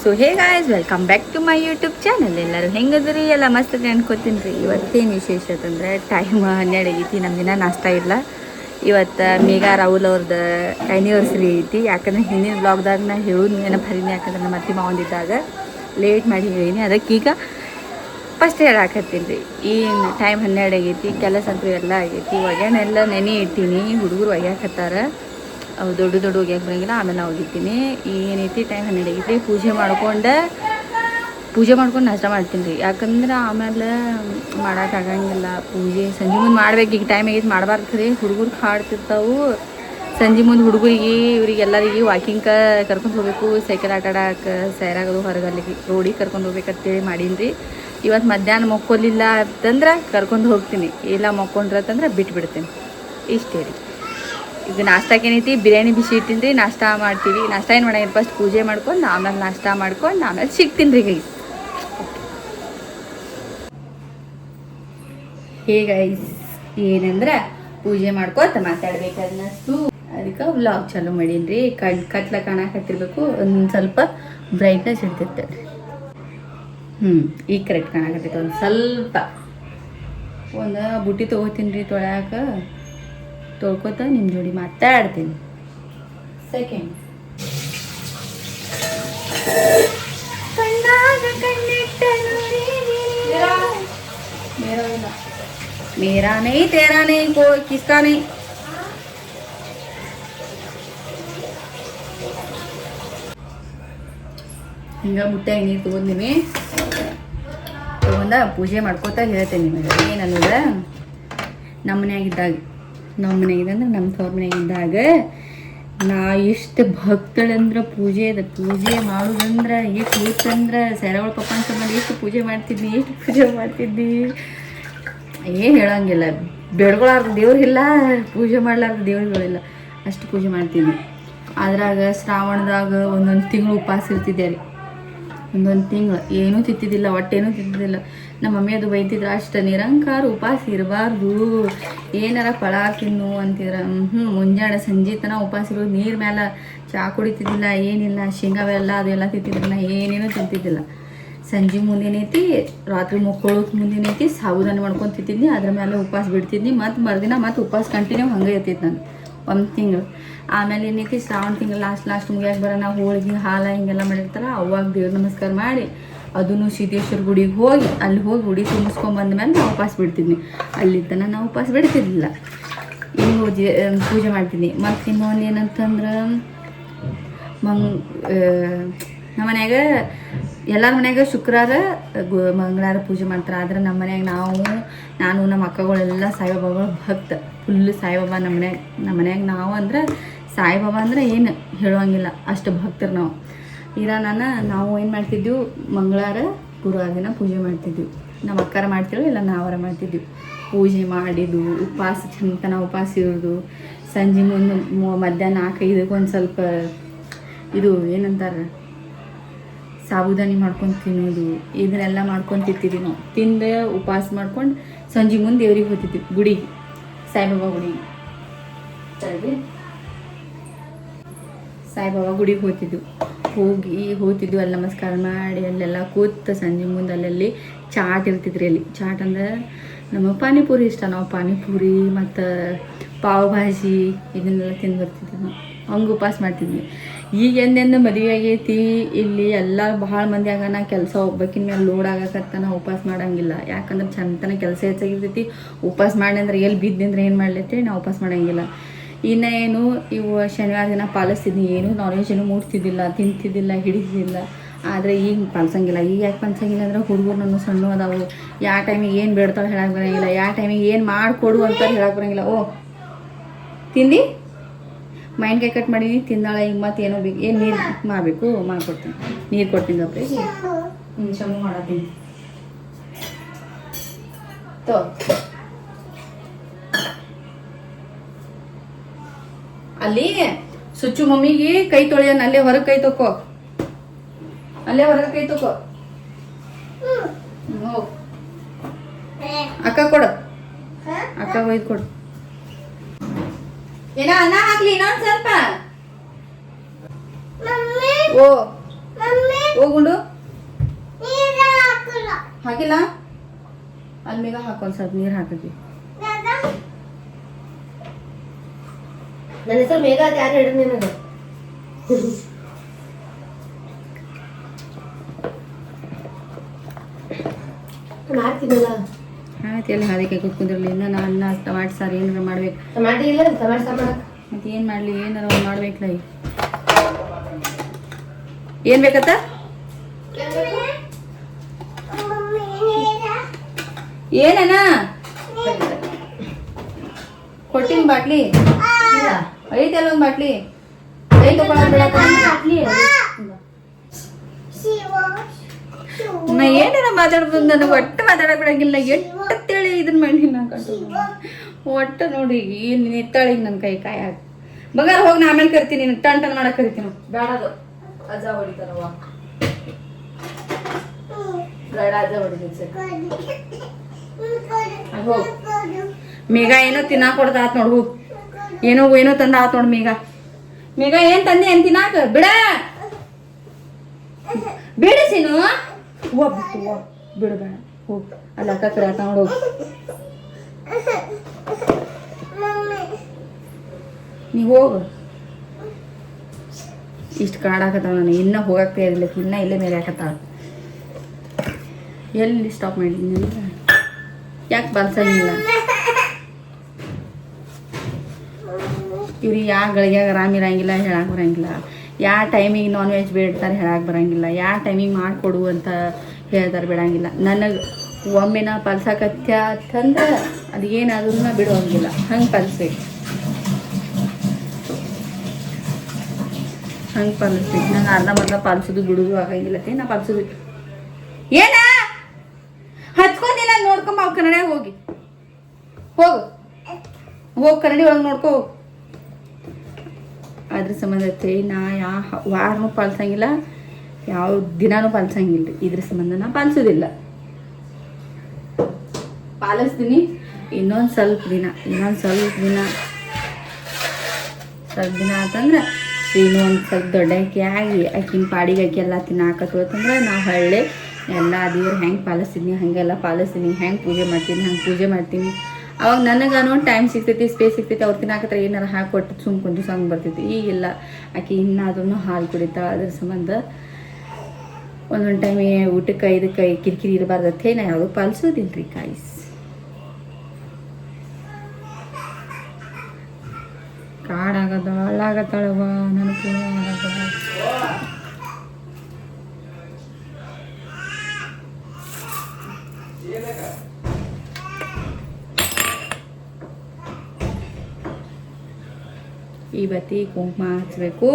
So hey guys, welcome back to my YouTube channel. ಎಲ್ಲರೂ ಹೆಂಗದ್ರಿ? ಎಲ್ಲ ಮಸ್ತ್ ಅನ್ಕೋತೀನಿ ರೀ. ಇವತ್ತೇನು ವಿಶೇಷ ಅಂತಂದರೆ ಟೈಮ್ 12 ಆಗೈತಿ. ನಮ್ಮ ದಿನ ನಾಷ್ಟ ಇಲ್ಲ. ಇವತ್ತು ಮೇಘಾ ರಾಹುಲ್ ಅವ್ರದ್ದು ಆ್ಯನಿವರ್ಸರಿ ಐತಿ. ಯಾಕಂದರೆ ಹಿಂದಿನ ಬ್ಲಾಗ್ದಾಗ ನಾ ಹೇಳೋದು ನೆನಪು ಹರಿನಿ. ಯಾಕಂದ್ರೆ ನಮ್ಮ ಅತ್ತೆ ಮಾವಂದಿದ್ದಾಗ ಲೇಟ್ ಮಾಡಿ ಹೇಳೀನಿ. ಅದಕ್ಕೆ ಈಗ ಫಸ್ಟ್ ಹೇಳಾಕತ್ತೀನಿ ರೀ. ಏನು ಟೈಮ್ 12 ಆಗೈತಿ, ಕೆಲಸ ಅಂತೂ ಎಲ್ಲ ಆಗೈತಿ. ಒಗ್ಯಾನೆಲ್ಲ ನೆನೆ ಇಟ್ಟೀನಿ. ಹುಡುಗರು ಒಗ್ಯಾಕತ್ತಾರ. ಅವು ದೊಡ್ಡ ಒಗ್ಯಾಕೆ ಬರೋಂಗಿಲ್ಲ. ಆಮೇಲೆ ನಾವು ಒಗಿತೀನಿ. ಏನೈತಿ ಟೈಮ್ 12 ಆಗೈತಿ. ಪೂಜೆ ಮಾಡ್ಕೊಂಡು ನಾಷ್ಟ ಮಾಡ್ತೀನಿ ರೀ. ಯಾಕಂದ್ರೆ ಆಮೇಲೆ ಮಾಡೋಕ್ಕಾಗಂಗಿಲ್ಲ. ಪೂಜೆ ಸಂಜೆ ಮುಂದೆ ಮಾಡ್ಬೇಕು. ಈಗ ಟೈಮ್ ಆಗೈತಿ, ಮಾಡಬಾರ್ದು ರೀ. ಹುಡುಗರು ಹಾಡ್ತಿರ್ತಾವು. ಸಂಜೆ ಮುಂದೆ ಹುಡುಗರಿಗೆ ಇವರಿಗೆಲ್ಲರಿಗೆ ವಾಕಿಂಗ್ ಕರ್ಕೊಂಡು ಹೋಗ್ಬೇಕು. ಸೈಕಲ್ ಆಟ ಆಡಕ್ಕೆ ಸೈರಾಗೋದು ಹೊರಗಲ್ಲಿಗೆ ರೋಡಿಗೆ ಕರ್ಕೊಂಡು ಹೋಗ್ಬೇಕಂತೇಳಿ ಮಾಡೀನಿ ರೀ. ಇವತ್ತು ಮಧ್ಯಾಹ್ನ ಮಕ್ಕೊಲಿಲ್ಲ ಅಂತಂದ್ರೆ ಕರ್ಕೊಂಡು ಹೋಗ್ತೀನಿ. ಇಲ್ಲ ಮಕ್ಕೊಂಡ್ರತ್ತಂದ್ರೆ ಬಿಟ್ಬಿಡ್ತೀನಿ. ಇಷ್ಟೇ ರೀ. ಇದು ನಾಷ್ಟಾಕ್ಕೆ ಏನೈತಿ, ಬಿರಿಯಾನಿ ಬಿಸಿ ಇಟ್ಟಿನಿ ರೀ. ನಾಷ್ಟ ಮಾಡ್ತೀವಿ. ನಾಷ್ಟ ಏನು ಮಾಡೋಂಗಿಲ್ಲ, ಫಸ್ಟ್ ಪೂಜೆ ಮಾಡ್ಕೊಂಡು ಆಮೇಲೆ ನಾಷ್ಟ ಮಾಡ್ಕೊಂಡು ಆಮೇಲೆ ಸಿಗ್ತೀನಿ ರೀ ಗೈಸ್. ಗೈಸ್ ಏನಂದ್ರೆ ಪೂಜೆ ಮಾಡ್ಕೋತ ಮಾತಾಡ್ಬೇಕನ್ನಷ್ಟು ಅದಕ್ಕೆ ವ್ಲಾಗ್ ಚಾಲೂ ಮಾಡೀನಿ ರೀ. ಕತ್ಲ ಕಾಣಕತ್ತಿರ್ಬೇಕು. ಒಂದು ಸ್ವಲ್ಪ ಬ್ರೈಟ್ನೆಸ್ ಇಡ್ತಿರ್ತಾರೆ. ಈಗ ಕರೆಕ್ಟ್ ಕಾಣಕತ್ತೈತೆ. ಒಂದು ಸ್ವಲ್ಪ ಒಂದು ಬುಟ್ಟಿ ತೊಗೋತೀನಿ ರೀ ತೊಳ್ಯಾಕ. ತೊಳ್ಕೊತ ನಿಮ್ಮ ಜೋಡಿ ಮಾತಾಡ್ತೀನಿ. ಸೆಕೆಂಡ್ ಮೇರಾ ನೈ ತೇರಾ ನೈ ಕಿಸ್ಕಾ ನೈ. ಹಿಂಗೆ ಬುಟ್ಟಾಗ ನೀರು ತೊಗೊಂಡಿನಿ. ತೊಗೊಂಡ ಪೂಜೆ ಮಾಡ್ಕೋತ ಹೇಳ್ತೇನೆ ನಿಮಗೆ ಏನನ್ನೋದ. ನಮ್ಮ ಮನೆಯಾಗಿದ್ದಾಗ ನಮ್ಮ ತವ್ರ ಮನೆಯಾಗಿದ್ದಾಗ ನಾ ಎಷ್ಟು ಭಕ್ತಳಂದ್ರೆ ಪೂಜೆ ಮಾಡೋದಂದ್ರೆ ಎಷ್ಟು ಇತ್ತಂದ್ರೆ ಸೆರವಳ ಪಪ್ಪನ ಸಂಬಂಧ ಎಷ್ಟು ಪೂಜೆ ಮಾಡ್ತಿದ್ನಿ. ಏನು ಹೇಳೋಂಗಿಲ್ಲ. ಬೆಳ್ಗೊಳಾರ್ದು ದೇವ್ರಿಲ್ಲ, ಪೂಜೆ ಮಾಡ್ಲಾರ್ದು ದೇವ್ರುಗಳಿಲ್ಲ. ಅಷ್ಟು ಪೂಜೆ ಮಾಡ್ತಿದ್ವಿ. ಅದ್ರಾಗ ಶ್ರಾವಣದಾಗ ಒಂದೊಂದು ತಿಂಗಳು ಉಪವಾಸ ಇರ್ತಿದ್ದೆ ರೀ. ಒಂದೊಂದು ತಿಂಗಳು ಏನೂ ತಿಂತಿದ್ದಿಲ್ಲ, ಒಟ್ಟೇನೂ ತಿಂತಿದ್ದಿಲ್ಲ. ನಮ್ಮ ಮಮ್ಮಿ ಅದು ಬೈತಿದ್ರು, ಅಷ್ಟು ನಿರಂಕಾರ ಉಪವಾಸ ಇರಬಾರ್ದು, ಏನಾರ ಫಳ ತಿನ್ನು ಅಂತಿದ್ರ. ಮುಂಜಾನೆ ಸಂಜೆ ತನಕ ಉಪವಾಸ ಇರೋದು. ನೀರು ಮೇಲೆ ಚಹಾ ಕುಡಿತಿದ್ದಿಲ್ಲ, ಏನಿಲ್ಲ. ಶೇಂಗಾವೆಲ್ಲ ಅದೆಲ್ಲ ತಿಂತಿದ್ದಿಲ್ಲ, ಏನೇನೂ ತಿಂತಿದ್ದಿಲ್ಲ. ಸಂಜೆ ಮುಂದೇನೈತಿ, ರಾತ್ರಿ ಮಕ್ಕೊಳ್ಳೋಕೆ ಮುಂದೇನೈತಿ ಸಾಬುದಾನಿ ಮಾಡ್ಕೊಂಡು ತಿಂತಿದ್ನಿ. ಅದ್ರ ಮೇಲೆ ಉಪವಾಸ ಬಿಡ್ತಿದ್ನಿ. ಮತ್ತು ಮರುದಿನ ಮತ್ತು ಉಪವಾಸ ಕಂಟಿನ್ಯೂ ಹಂಗೆ ಇರ್ತಿತ್ತು ನಾನು ಒಂದು ತಿಂಗಳು. ಆಮೇಲೆ ಏನೈತಿ, ಶ್ರಾವಣ ತಿಂಗಳು ಲಾಸ್ಟ್ ಮುಗಿಯಾಕೆ ಬರೋಣ ಹೋಳಿಗೆ ಹಾಲು ಹಿಂಗೆಲ್ಲ ಮಾಡಿರ್ತಾರ. ಅವಾಗ ದೇವ್ರ ನಮಸ್ಕಾರ ಮಾಡಿ ಅದನ್ನು ಸಿದ್ದೇಶ್ವರ ಗುಡಿಗೆ ಹೋಗಿ ಅಲ್ಲಿ ಹೋಗಿ ಉಡಿ ತುಂಬಿಸ್ಕೊಂಬಂದ ಮೇಲೆ ನಾವು ಉಪವಾಸ ಬಿಡ್ತಿದ್ನಿ. ಅಲ್ಲಿ ತನಕ ನಾವು ಉಪವಾಸ ಬಿಡ್ತಿರ್ಲಿಲ್ಲ. ಪೂಜೆ ಮಾಡ್ತಿದ್ನಿ. ಮತ್ತು ಇನ್ನೊಂದು ಏನಂತಂದ್ರೆ ನಮ್ಮ ಮನ್ಯಾಗ ಎಲ್ಲರ ಮನ್ಯಾಗ ಶುಕ್ರವಾರ ಮಂಗಳವಾರ ಪೂಜೆ ಮಾಡ್ತಾರೆ. ಆದ್ರೆ ನಮ್ಮ ಮನ್ಯಾಗ ನಾನು ನಮ್ಮ ಅಕ್ಕಗಳೆಲ್ಲ ಸಾಯಿಬಾಬಾಗಳು ಭಕ್ತ. ಫುಲ್ಲು ಸಾಯಿಬಾಬಾ ನಮ್ಮ ಮನ್ಯಾಗ ನಾವು ಅಂದ್ರೆ ಸಾಯಿಬಾಬಾ ಅಂದ್ರೆ ಏನು ಹೇಳುವಂಗಿಲ್ಲ, ಅಷ್ಟು ಭಕ್ತರು ನಾವು. ನಾವು ಏನು ಮಾಡ್ತಿದ್ವಿ, ಮಂಗಳವಾರ ಗುರುವಾರ ದಿನ ಪೂಜೆ ಮಾಡ್ತಿದ್ವಿ. ನಮ್ಮ ಅಕ್ಕಾರ ಮಾಡ್ತಿರೋ ಇಲ್ಲ ನಾವರ ಮಾಡ್ತಿದ್ವಿ. ಪೂಜೆ ಮಾಡಿದ್ದು, ಉಪವಾಸ ಚಂತನ ಉಪವಾಸ ಇರೋದು. ಸಂಜೆ ಮುಂದೆ ಮಧ್ಯಾಹ್ನ 4-5 ಒಂದು ಸ್ವಲ್ಪ ಇದು ಏನಂತಾರೆ ಸಾಬುದಾನಿ ಮಾಡ್ಕೊಂಡು ತಿನ್ನೋದು, ಇದನ್ನೆಲ್ಲ ಮಾಡ್ಕೊಂಡು ತಿಂತಿದ್ವಿ ನಾವು. ತಿಂದು ಉಪವಾಸ ಮಾಡ್ಕೊಂಡು ಸಂಜೆ ಮುಂದೆ ದೇವ್ರಿಗೆ ಹೋಗ್ತಿದ್ವಿ ಗುಡಿಗೆ, ಸಾಯಿಬಾಬಾ ಗುಡಿಗೆ. ಸಾಯಿಬಾಬಾ ಗುಡಿಗೆ ಹೋಗ್ತಿದ್ವಿ. ಅಲ್ಲಿ ನಮಸ್ಕಾರ ಮಾಡಿ ಅಲ್ಲೆಲ್ಲ ಕೂತು ಸಂಜೆ ಮುಂದೆ ಅಲ್ಲಲ್ಲಿ ಚಾಟ್ ಇರ್ತಿದ್ರಿ. ಅಲ್ಲಿ ಚಾಟ್ ಅಂದ್ರೆ ನಮಗೆ ಪಾನಿಪುರಿ ಇಷ್ಟ. ನಾವು ಪಾನಿಪುರಿ ಮತ್ತು ಪಾವ್ ಭಾಜಿ ಇದನ್ನೆಲ್ಲ ತಿಂದು ಬರ್ತಿದ್ವಿ. ನಾವು ಹಂಗೆ ಉಪವಾಸ ಮಾಡ್ತಿದ್ವಿ. ಈಗ ಎಂದೆಂದು ಮದುವೆ ಆಗೈತಿ. ಇಲ್ಲಿ ಎಲ್ಲ ಭಾಳ ಮಂದಿ ಆಗೋಣ ಕೆಲಸ ಒಬ್ಬಕ್ಕಿನ ಮೇಲೆ ಲೋಡ್ ಆಗಕತ್ತ ನಾವು ಉಪವಾಸ ಮಾಡೋಂಗಿಲ್ಲ. ಯಾಕಂದ್ರೆ ಚಂತನ ಕೆಲಸ ಹೆಚ್ಚಾಗಿರ್ತೈತಿ. ಉಪವಾಸ ಮಾಡಿ ಅಂದ್ರೆ ಎಲ್ಲಿ ಬಿದ್ದಂದ್ರೆ ಏನು ಮಾಡ್ಲೈತಿ, ನಾವು ಉಪವಾಸ ಮಾಡೋಂಗಿಲ್ಲ. ಇನ್ನು ಏನು ಇವು ಶನಿವಾರ ದಿನ ಪಾಲಿಸ್ತಿದ್ನಿ. ಏನು ನಾನ್ ವೆಜ್ ಏನು ಮುಟ್ತಿದ್ದಿಲ್ಲ, ತಿಂತಿದ್ದಿಲ್ಲ, ಹಿಡಿತಿದ್ದಿಲ್ಲ. ಆದರೆ ಈಗ ಪಾಲಿಸಂಗಿಲ್ಲ. ಈಗ ಯಾಕೆ ಪಾಲಿಸಂಗಿಲ್ಲ ಅಂದ್ರೆ ಹುಡುಗರು ನನ್ನ ಸಣ್ಣ ಅದಾವು. ಯಾವ ಟೈಮಿಗೆ ಏನು ಬೇಡ್ತಾವೆ ಹೇಳಕ್ಕೆ ಬರೋಂಗಿಲ್ಲ, ಯಾವ ಟೈಮಿಗೆ ಏನು ಮಾಡಿಕೊಡು ಅಂತ ಹೇಳಕ್ಕೆ ಬರೋಂಗಿಲ್ಲ. ತಿಂದು ಮೈನ್ಕಾಯಿ ಕಟ್ ಮಾಡೀನಿ, ತಿಂದಾಳೆ. ಈಗ ಮತ್ತೆ ಏನೋ ಬೇಕು, ಏನು ನೀರು ಮಾಡಬೇಕು, ಮಾಡ್ಕೊಡ್ತೀನಿ. ನೀರು ಕೊಡ್ತೀನಿ ಅಪ್ರಿಗೆ. ಶಮು ಮಾಡತ್ತೀನಿ ಅಲ್ಲಿ ಸುಚ್ಚು ಮಮ್ಮಿಗೆ ಕೈ ತೊಳೆಯೋಣ. ಅಲ್ಲೇ ಹೊರಗೆ ಕೈ ತೊಕೋ, ಹೋಗ್. ಅಕ್ಕ ಕೊಡು, ಅಕ್ಕ ಒಯ್ದು ಕೊಡು. ಏನೋ ಅನ್ನ ಹಾಕ್ಲಿ ಇನ್ನೊಂದು ಸ್ವಲ್ಪ. ಓ ಹೋಗುಂಡು ಹಾಕಿಲ್ಲ ಅಲ್ಲಿ ಮೇಗ ಹಾಕೊಂಡ್ ಸ್ವಲ್ಪ ನೀರು ಹಾಕಿ. ನನ್ನ ಹೆಸರು ಮೇಘ ಅಂತ ಯಾರು ಹೇಳ್ರಿ ನಿನಗೆ? ಮಾಡ್ತೀನಲ್ಲ ಆಯ್ತು ಎಲ್ಲಿ ಹಾದಿಕೆ ಕುತ್ಕೊಂಡಿರಲಿ. ಇನ್ನು ನಾನು ಅನ್ನ ಟಮಾಟೆ ಸಾರು ಏನಾರ ಮಾಡ್ಬೇಕು. ಟಮಾಟಿ ಇಲ್ಲ ಟಮಾಟಿ ಸಾರು ಮಾಡಕ್ಕೆ ಮತ್ತೆ ಏನು ಮಾಡಲಿ ಏನಾರ ಒಂದು ಮಾಡ್ಬೇಕಲ್ಲ. ಈಗ ಏನು ಬೇಕತ್ತ? ಏನನ ಕೊಟ್ಟಿನ ಬಾಟ್ಲಿ ಐತಲ್ಲ ಒಂದು ಬಾಟ್ಲಿ ಐ ತಗೊಳಕ್ ನಾ ಏನಾರ ಮಾತಾಡ್ಬೋದು. ನನಗೆ ಒಟ್ಟು ಮಾತಾಡಕ್ ಬಿಡಂಗಿಲ್ಲ. ಎಟ್ಟತ್ತೇಳಿ ಇದನ್ನ ಮಾಡಿ ಒಟ್ಟು ನೋಡಿ ಏನು ನಿತ್ತಾಳಿಗೆ ನನ್ನ ಕೈ ಕಾಯಾಗ ಬಗಾರ ಹೋಗಿ ನಾ ಆಮೇಲೆ ಕರಿತೀನಿ. ಟನ್ ಟನ್ ಮಾಡಕ್ ಕರಿತೀನಿ. ಬೇಡದು ಅಜ್ಜ ಹೊಡಿತಾರವ. ಬೇಡ ಅಜ್ಜ ಹೊಡಿತೀನಿ. ಮೇಘ ಏನೋ ತಿನ್ನಾಕ ಕೊಡ್ದ ಆತ್ ನೋಡು. ಏನೋ ತಂದ ಆತ್ ನೋಡು. ಮೇಘ ಏನ್ ತಂದೆ ಏನ್ ತಿನ್ನಾಕ ಬಿಡ ಬೇಡ ಸೀನು. ಬಿಟ್ಟು ಬಿಡು ಬೇಡ ಹೋಗ್. ಅಲ್ಲ ಅಕ್ಕ ಕರೆ ಆತ ನೋಡು. ನೀ ಹೋಗು. ಇಷ್ಟು ಕಾಡಾಕತ್ತಾಳ. ನಾನು ಇನ್ನೂ ಹೋಗಕ್ಕೆ ಇರಲಿಲ್ಲ. ಇನ್ನೂ ಇಲ್ಲೇ ಮೇಲೆ ಹಾಕತ್ತಾಳ. ಎಲ್ಲಿ ಸ್ಟಾಪ್ ಮಾಡಿದ್ದೀನಿ? ಯಾಕೆ ಬಲ್ಸಂಗಿಲ್ಲ? ಇವ್ರಿಗೆ ಯಾವ ಗಳಿಗ್ಯಾಗ ಆರಾಮ ಇರಂಗಿಲ್ಲ, ಹೇಳಕ್ಕೆ ಬರಂಗಿಲ್ಲ. ಯಾವ ಟೈಮಿಗೆ ನಾನ್ ವೆಜ್ ಬೇಡ್ತಾರೆ ಹೇಳಕ್ಕೆ ಬರಂಗಿಲ್ಲ. ಯಾವ ಟೈಮಿಗೆ ಮಾಡಿಕೊಡು ಅಂತ ಹೇಳ್ತಾರೆ ಬಿಡಂಗಿಲ್ಲ. ನನಗೆ ಒಮ್ಮೆ ನಾ ಪಲ್ಸಕತ್ಯ ಅಂತಂದ್ರೆ ಅದು ಏನಾದ್ರೂ ಬಿಡುವಂಗಿಲ್ಲ. ಹಂಗೆ ಪಲ್ಸ್ಬೇಕು. ನಂಗೆ ಅರ್ಧ ಪಲ್ಸೋದು ಬಿಡೋದು ಆಗಂಗಿಲ್ಲ. ನಾ ಪಲ್ಸೋದು ಏನ ಹಚ್ಕೊಂಡಿಲ್ಲ. ನೋಡ್ಕೊಂಬ ಅವ್ ಕನ್ನಡ ಹೋಗಿ ಹೋಗಿ ಕನ್ನಡಿ ಒಳಗೆ ನೋಡ್ಕೊ. ಅದ್ರ ಸಂಬಂಧ ನಾ ಯಾವ ವಾರನೂ ಪಾಲಿಸಂಗಿಲ್ಲ, ಯಾವ ದಿನಾನೂ ಪಾಲಿಸಂಗಿಲ್ಲ. ಇದ್ರ ಸಂಬಂಧ ನಾ ಪಾಲಿಸೋದಿಲ್ಲ. ಪಾಲಿಸ್ತೀನಿ ಇನ್ನೊಂದು ಸ್ವಲ್ಪ ದಿನ ಅಂತಂದ್ರೆ ಇನ್ನೂ ಒಂದು ಸ್ವಲ್ಪ ದೊಡ್ಡಕ್ಕೆ ಆಗಿ ಆಕಿನ ಪಾಡಿಗೆ ಆಕಿ ಎಲ್ಲ ತಿನ್ನಾಕತ್ತಂದ್ರೆ ನಾವು ಹಳ್ಳಿ ಎಲ್ಲ ದೇವ್ರು ಹೆಂಗೆ ಪಾಲಿಸ್ತೀನಿ ಹಾಗೆಲ್ಲ ಪಾಲಿಸ್ತೀನಿ. ಹೆಂಗೆ ಪೂಜೆ ಮಾಡ್ತೀನಿ ಅವಾಗ ನನಗನೋ ಟೈಮ್ ಸಿಗ್ತೈತಿ, ಸ್ಪೇಸ್ ಸಿಗ್ತೈತಿ. ಅವ್ರು ತಿನ್ನಾಕತ್ರ ಏನಾರ ಹಾಕೊಟ್ಟು ಸುಮ್ಕೊಂಡು ಸಂಗ್ ಬರ್ತೈತಿ. ಈಗೆಲ್ಲ ಆಕೆ ಇನ್ನಾದ್ರೂ ಹಾಲು ಕುಡಿತಾಳೆ. ಅದ್ರ ಸಂಬಂಧ ಒಂದೊಂದು ಟೈಮ್ ಊಟಕ್ಕೆ ಇದಕ್ಕೆ ಕಿರಿಕಿರಿ ಇರಬಾರ್ದತ್ತೆ ನಾ ಯಾವುದೂ ಪಾಲಿಸೋದಿಲ್ಲ ರೀ. ಕಾಯಿಸ್ ಕಾಡಾಗದ ಹಾಳಾಗತ್ತಾಳವ ನನಗೆ. ಈ ಬತ್ತಿ ಕುಂಕುಮ ಹಚ್ಬೇಕು.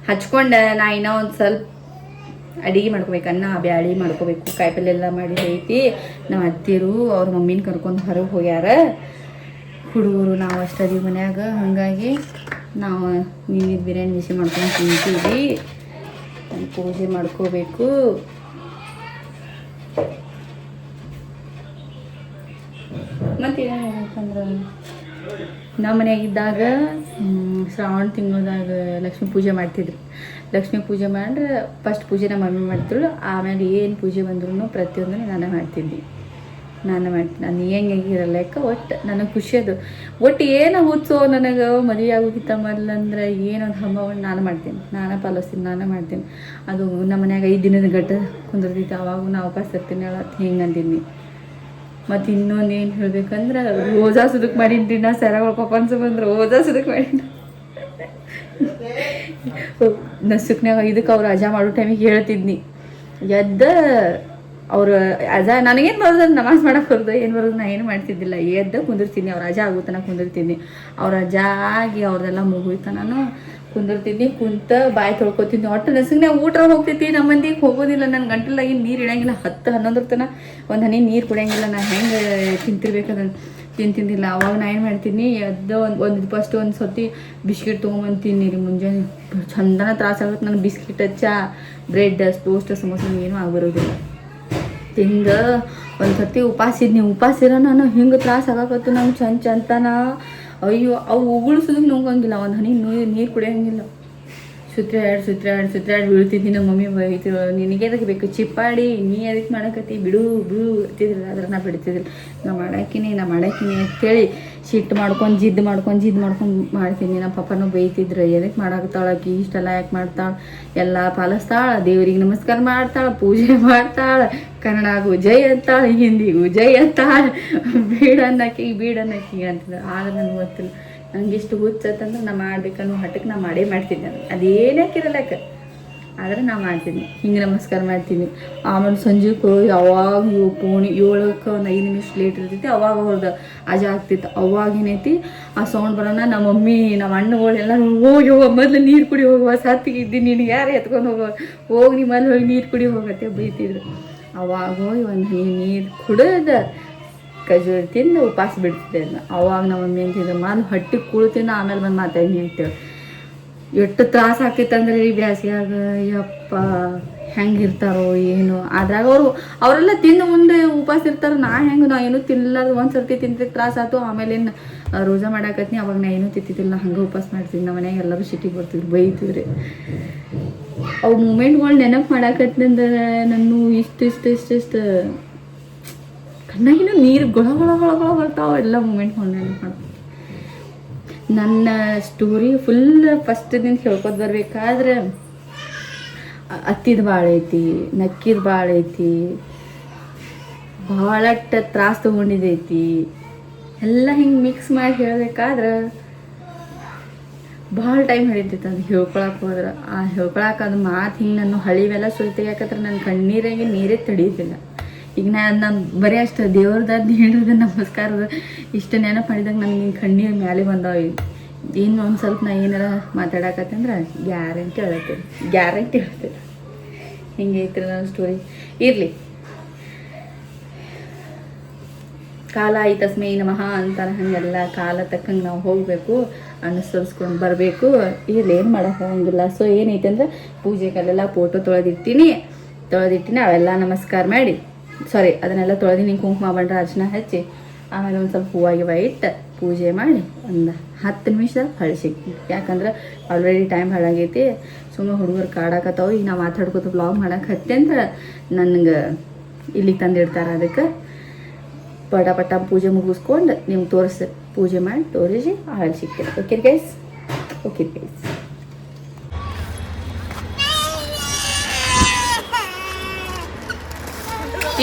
ಹಚ್ಕೊಂಡು ನಾ ಇನ್ನೂ ಒಂದು ಸ್ವಲ್ಪ ಅಡಿಗೆ ಮಾಡ್ಕೋಬೇಕು. ಅನ್ನ ಬ್ಯಾಳಿ ಮಾಡ್ಕೋಬೇಕು. ಕಾಯಿಪಲ್ಲೆ ಎಲ್ಲ ಮಾಡಿ ಐತಿ. ನಮ್ಮ ಅತ್ತಿರು ಅವ್ರ ಮಮ್ಮಿನ ಕರ್ಕೊಂಡು ಹೊರಗೆ ಹೋಗ್ಯಾರ. ಹುಡುಗರು ನಾವು ಅಷ್ಟದೀವಿ ಮನ್ಯಾಗ. ಹಾಗಾಗಿ ನಾವು ನಿನ್ನೆ ಬಿರಿಯಾನಿ ಬಿಸಿ ಮಾಡ್ಕೊಂಡು ತಿಂತೀವಿ. ಪೂಜೆ ಮಾಡ್ಕೋಬೇಕು. ಮತ್ತೇನಂದ್ರೆ ನಮ್ಮ ಮನೆಯಾಗಿದ್ದಾಗ ಶ್ರಾವಣ ತಿಂಗಳದಾಗ ಲಕ್ಷ್ಮೀ ಪೂಜೆ ಮಾಡ್ತಿದ್ರು. ಲಕ್ಷ್ಮೀ ಪೂಜೆ ಮಾಡ್ರೆ ಫಸ್ಟ್ ಪೂಜೆ ನಮ್ಮ ಮಮ್ಮಿ ಮಾಡ್ತಿದ್ರು. ಆಮೇಲೆ ಏನು ಪೂಜೆ ಬಂದ್ರೂ ಪ್ರತಿಯೊಂದನ್ನು ನಾನೇ ಮಾಡ್ತೀನಿ. ನಾನು ಹೆಂಗಿರಲ್ಲ ಯಾಕೆ ಒಟ್ಟು ನನಗೆ ಖುಷಿ ಅದು. ಒಟ್ಟು ಏನೋ ಹುಚ್ಚು ನನಗೆ ಮದುವೆ ಆಗೋಗಿತ್ತ ಮೊದಲಂದ್ರೆ ಏನೊಂದು ಹಬ್ಬವನ್ನು ನಾನು ಮಾಡ್ತೀನಿ, ನಾನೇ ಪಾಲಿಸ್ತೀನಿ, ನಾನೇ ಮಾಡ್ತೀನಿ. ಅದು ನಮ್ಮ ಮನ್ಯಾಗ 5 ದಿನದ ಗಟ್ಟ ಕುಂದಿರ್ತೈತಿ. ಅವಾಗೂ ನಾ ವಾಪಸ್ ಇರ್ತೀನಿ ಹೇಳತ್ತೆ ಹಿಂಗೆ ಅಂದಿನಿ. ಮತ್ತು ಇನ್ನೊಂದು ಏನು ಹೇಳ್ಬೇಕಂದ್ರೆ ರೋಜಾ ಸುದಕ್ಕೆ ಮಾಡೀನಿ. ನಾ ಸರ ಪಪ್ಪನ್ಸು ಬಂದ್ರೆ ರೋಜಾ ಸುದಕ್ಕೆ ಮಾಡೀನಿ. ನಸುಕ್ನಾಗ ಇದಕ್ಕೆ ಅವ್ರು ಅಜಾ ಮಾಡೋ ಟೈಮಿಗೆ ಹೇಳ್ತಿದ್ನಿ. ಎದ್ದ ಅವ್ರು ಅಜಾ ನನಗೇನು ಬರೋದು ನಮಾಜ್ ಮಾಡಕ್ಕೆ ಬರೋದು ಏನು ಬರೋದು ನಾ ಏನು ಮಾಡ್ತಿದ್ದಿಲ್ಲ. ಎದ್ದ ಕುಂದಿರ್ತೀನಿ. ಅವ್ರು ಅಜಾ ಆಗುತ್ತಾನ ಕುಂದಿರ್ತೀನಿ. ಅವ್ರ ಅಜಾ ಆಗಿ ಅವ್ರದೆಲ್ಲ ಮುಗಿತ ನಾನು ಕುಂದಿರ್ತಿದ್ನಿ. ಕುಂತ ಬಾಯಿ ತೊಳ್ಕೊತೀನಿ. ಒಟ್ಟು ನಸುಗ್ನಾಗ ಊಟ ಹೋಗ್ತೈತಿ. ನಮ್ಮ ಮಂದಿಗೆ ಹೋಗೋದಿಲ್ಲ. ನನ್ನ ಗಂಟಲಾಗಿ ನೀರು ಇಡಂಗಿಲ್ಲ. 10-11 ತನಕ ಒಂದು ಹನಿ ನೀರು ಕುಡಿಯಂಗಿಲ್ಲ. ನಾ ಹೆಂಗೆ ತಿಂತಿರ್ಬೇಕದನ್ನು ತಿಂತಿದ್ದಿಲ್ಲ. ಅವಾಗ ನಾ ಏನು ಮಾಡ್ತೀನಿ, ಎದ್ದು ಫಸ್ಟ್ ಒಂದು ಸರ್ತಿ ಬಿಸ್ಕಿಟ್ ತೊಗೊಂಬಂತೀನಿ ರೀ ಮುಂಜಾನೆ. ಚಂದನ ತ್ರಾಸಾಗುತ್ತೆ ನನಗೆ. ಬಿಸ್ಕಿಟ್ ಚಾ ಬ್ರೆಡ್ ಟೋಸ್ಟ್ ಸಮೋಸ ಏನೂ ಆಗ್ಬರೋದಿಲ್ಲ. ತಿಂದು ಒಂದು ಸರ್ತಿ ಉಪವಾಸ ಇರೋ ನಾನು ಹಿಂಗೆ ತ್ರಾಸ ಆಗಾಕತ್ತು ನಂಗೆ ಚಂತನ. ಅಯ್ಯೋ ಅವು ಉಗುಳಿಸೋದಕ್ಕೆ ನುಂಗಂಗಿಲ್ಲ. ಒಂದು ಹನಿ ನೀರು ಕುಡಿಯೋಂಗಿಲ್ಲ. ಸುತ್ತಾಡಿ ಬೀಳ್ತಿದ್ದಿ. ನಮ್ಮ ಮಮ್ಮಿ ಬೈತಿದ್ರು, ನಿನಗೆ ಅದಕ್ಕೆ ಬೇಕು ಚಿಪ್ಪಾಡಿ, ನೀ ಅದಕ್ಕೆ ಮಾಡಕತ್ತಿ, ಬಿಡು ಅಂತಿದ್ರು. ಆದ್ರೆ ನಾ ಬಿಡ್ತಿದ್ದಿಲ್ಲ. ನಾ ಮಾಡಾಕಿನಿ ಅಂತೇಳಿ ಸಿಟ್ಟು ಮಾಡ್ಕೊಂಡು ಜಿದ್ದು ಮಾಡ್ಕೊಂಡು ಮಾಡ್ತೀನಿ. ನಮ್ಮ ಪಪ್ಪನೂ ಬೈತಿದ್ರು, ಎದಕ್ಕೆ ಮಾಡಾಕತ್ತಾಳ ಆಕಿ, ಇಷ್ಟೆಲ್ಲ ಯಾಕೆ ಮಾಡ್ತಾಳೆ, ಎಲ್ಲ ಪಾಲಿಸ್ತಾಳ, ದೇವ್ರಿಗೆ ನಮಸ್ಕಾರ ಮಾಡ್ತಾಳೆ, ಪೂಜೆ ಮಾಡ್ತಾಳೆ, ಕನ್ನಡಗೂ ಜೈ ಅಂತಾಳೆ, ಹಿಂದಿಗೂ ಜೈ ಅಂತಾಳೆ, ಬೀಡನ್ನಕ್ಕಿ ಅಂತಿದ್ರು. ಆದ್ರೆ ನನಗೆ ಗೊತ್ತಿಲ್ಲ, ನಂಗೆ ಇಷ್ಟು ಹುಚ್ಚತ್ತಂದ್ರೆ ನಾ ಮಾಡ್ಬೇಕನ್ನೋ ಹಠಕ್ಕೆ ನಾ ಮಾಡ್ತಿದ್ದೆ. ಅದೇನಕ್ಕಿರಲ್ಲಕ್ಕ, ಆದರೆ ನಾ ಮಾಡ್ತೀನಿ, ಹಿಂಗೆ ನಮಸ್ಕಾರ ಮಾಡ್ತೀನಿ. ಆಮೇಲೆ ಸಂಜೆಗೆ ಯಾವಾಗ ಪೋಣಿ 7ಕ್ಕೆ ಒಂದು 5 ನಿಮಿಷ ಲೇಟ್ ಇರ್ತೈತಿ, ಅವಾಗ ಅವ್ರದ್ದು ಅಜಾ ಆಗ್ತಿತ್ತು. ಅವಾಗ ಏನೈತಿ ಆ ಸೌಂಡ್ ಬರೋಣ, ನಮ್ಮ ಮಮ್ಮಿ ನಮ್ಮ ಅಣ್ಣಗಳೆಲ್ಲ ಹೋಗಿ ಮೊದಲು ನೀರು ಕುಡಿ ಹೋಗುವ, ಸತ್ತಿಗೆ ಇದ್ದೀನಿ, ನಿನಗೆ ಯಾರು ಎತ್ಕೊಂಡು ಹೋಗಿ ನೀ ಮೊದಲು ಹೋಗಿ ನೀರು ಕುಡಿ ಹೋಗತ್ತೆ ಬೈತಿದ್ರು. ಅವಾಗ ಹೋಗಿ ಒಂದು ನೀರು ಕುಡಿದು ಖಜೂರಿ ತಿಂದು ಉಪವಾಸ ಬಿಡ್ತಿದ್ದೆ. ಅವಾಗ ನಮ್ಮ ಮಮ್ಮಿ ಅಂತಿದ್ರು, ಮೊದಲು ಹೊಟ್ಟಿಗೆ ಕುಳ್ತಿಂದ ಆಮೇಲೆ ಬಂದು ಮಾತಾಡಿ ಅಂತೇಳಿ. ಎಷ್ಟು ತ್ರಾಸ ಆಕೈತಂದ್ರೆ ಈ ಬ್ಯಾಸಿಯಾಗ ಯಪ್ಪ ಹೆಂಗಿರ್ತಾರೋ ಏನು. ಅದ್ರಾಗ ಅವರೆಲ್ಲ ತಿಂದು ಮುಂದೆ ಉಪವಾಸ ಇರ್ತಾರೆ. ನಾ ಏನೂ ತಿನ್ನಲಾರ್ದು ಒಂದು ಸರ್ತಿ ತಿಂತಿದ್ದಕ್ಕೆ ತ್ರಾಸ ಆಯ್ತು. ಆಮೇಲೆ ಏನು ರೋಜಾ ಮಾಡಾಕತ್ನಿ, ಅವಾಗ ನಾ ಏನೂ ತಿಂತಿದ್ದಿಲ್ಲ, ಹಂಗೆ ಉಪವಾಸ ಮಾಡ್ತಿದ್ದೆ. ನಮ್ಮ ಮನ್ಯಾಗ ಎಲ್ಲರೂ ಸಿಟ್ಟಿಗೆ ಬರ್ತಿದ್ರು, ಬೈತಿದ್ರಿ. ಅವು ಮೂಮೆಂಟ್ಗಳು ನೆನಪು ಮಾಡಾಕತ್ನಂದ್ರೆ ನಾನು ಇಷ್ಟು ಕಣ್ಣಾಗಿನ ನೀರು ಗೊಳ ಬರ್ತಾವೆ. ಎಲ್ಲ ಮೂಮೆಂಟ್ಗಳು ನೆನಪು ಮಾಡ್ತೀನಿ. ನನ್ನ ಸ್ಟೋರಿ ಫುಲ್ ಫಸ್ಟ್ ದಿನ ಹೇಳ್ಕೊತ ಬರ್ಬೇಕಾದ್ರೆ ಅತ್ತಿದ ಭಾಳ ಐತಿ, ನಕ್ಕಿದ ಭಾಳ ಐತಿ, ಭಾಳಷ್ಟು ತ್ರಾಸ ತೊಗೊಂಡಿದ್ದೈತಿ. ಎಲ್ಲ ಹಿಂಗೆ ಮಿಕ್ಸ್ ಮಾಡಿ ಹೇಳ್ಬೇಕಾದ್ರೆ ಭಾಳ ಟೈಮ್ ಹಿಡಿತೈತೆ ಅದು ಹೇಳ್ಕೊಳಕ್ಕೆ ಹೋದ್ರೆ. ಆ ಹೇಳ್ಕೊಳಕ್ಕೆ ಅದು ಮಾತು ಹಿಂಗೆ ನಾನು ಹಳಿವೆಲ್ಲ ಸುಳಿ ತೆಗಿಯಾಕತ್ರ ನನ್ನ ಕಣ್ಣೀರಾಗೆ ನೀರೇ ತಡೀತಿಲ್ಲ. ಈಗ ನಾನು ಬರೀ ಅಷ್ಟು ದೇವ್ರದ್ದು ಹೇಳೋದು ನಮಸ್ಕಾರದ ಇಷ್ಟು ನೆನಪು ಮಾಡಿದಾಗ ನನಗೆ ಹಿಂಗೆ ಕಣ್ಣೀರು ಮೇಲೆ ಬಂದಾವ. ಇನ್ನು ಒಂದು ಸ್ವಲ್ಪ ನಾ ಏನಾರ ಮಾತಾಡಕತ್ತಂದ್ರೆ ಗ್ಯಾರಂಟಿ ಹೇಳ್ತೀನಿ. ಹಿಂಗೆ ಐತ್ರಿ ನನ್ನ ಸ್ಟೋರಿ. ಇರಲಿ, ಕಾಲ ಐ ತಸ್ಮೈ ನಮಃ ಅಂತಾರೆ, ಹಾಗೆಲ್ಲ ಕಾಲ ತಕ್ಕಂಗೆ ನಾವು ಹೋಗಬೇಕು, ಅನುಸರಿಸ್ಕೊಂಡು ಬರಬೇಕು. ಇರಲಿ, ಏನು ಮಾಡೋಕೆ ಹೋಗಂಗಿಲ್ಲ. ಸೊ ಏನೈತೆ ಅಂದ್ರೆ ಪೂಜೆಗೆಲ್ಲ ಫೋಟೋ ತೊಳೆದಿಟ್ಟಿನಿ, ಅವೆಲ್ಲ ನಮಸ್ಕಾರ ಮಾಡಿ, ಅದನ್ನೆಲ್ಲ ತೊಳೆದಿನಿ, ಕುಂಕುಮ ಬಂಡ್ರೆ ಅರ್ಶಿನ ಹಚ್ಚಿ, ಆಮೇಲೆ ಒಂದು ಸ್ವಲ್ಪ ಹೂವಾಗಿವ ಇಟ್ಟು ಪೂಜೆ ಮಾಡಿ ಒಂದು 10 ನಿಮಿಷದಾಗ ಕಳಿಸಿಕ್ತೀನಿ. ಯಾಕಂದ್ರೆ ಆಲ್ರೆಡಿ ಟೈಮ್ ಹಾಳಾಗೈತಿ. ಸುಮ್ಮನೆ ಹುಡುಗರು ಕಾಡಾಕತ್ತಾವ. ಈಗ ನಾವು ಮಾತಾಡ್ಕೊತ ಬ್ಲಾಗ್ ಮಾಡಕ್ಕೆ ಹತ್ತಿ ಅಂದ್ರೆ ನನಗೆ ಇಲ್ಲಿಗೆ ತಂದಿಡ್ತಾರೆ. ಅದಕ್ಕೆ ಪಟ ಪೂಜೆ ಮುಗಿಸ್ಕೊಂಡು ನಿಮ್ಗೆ ಪೂಜೆ ಮಾಡಿ ತೋರಿಸಿ ಸಿಗ್ತೀನಿ. Okay guys.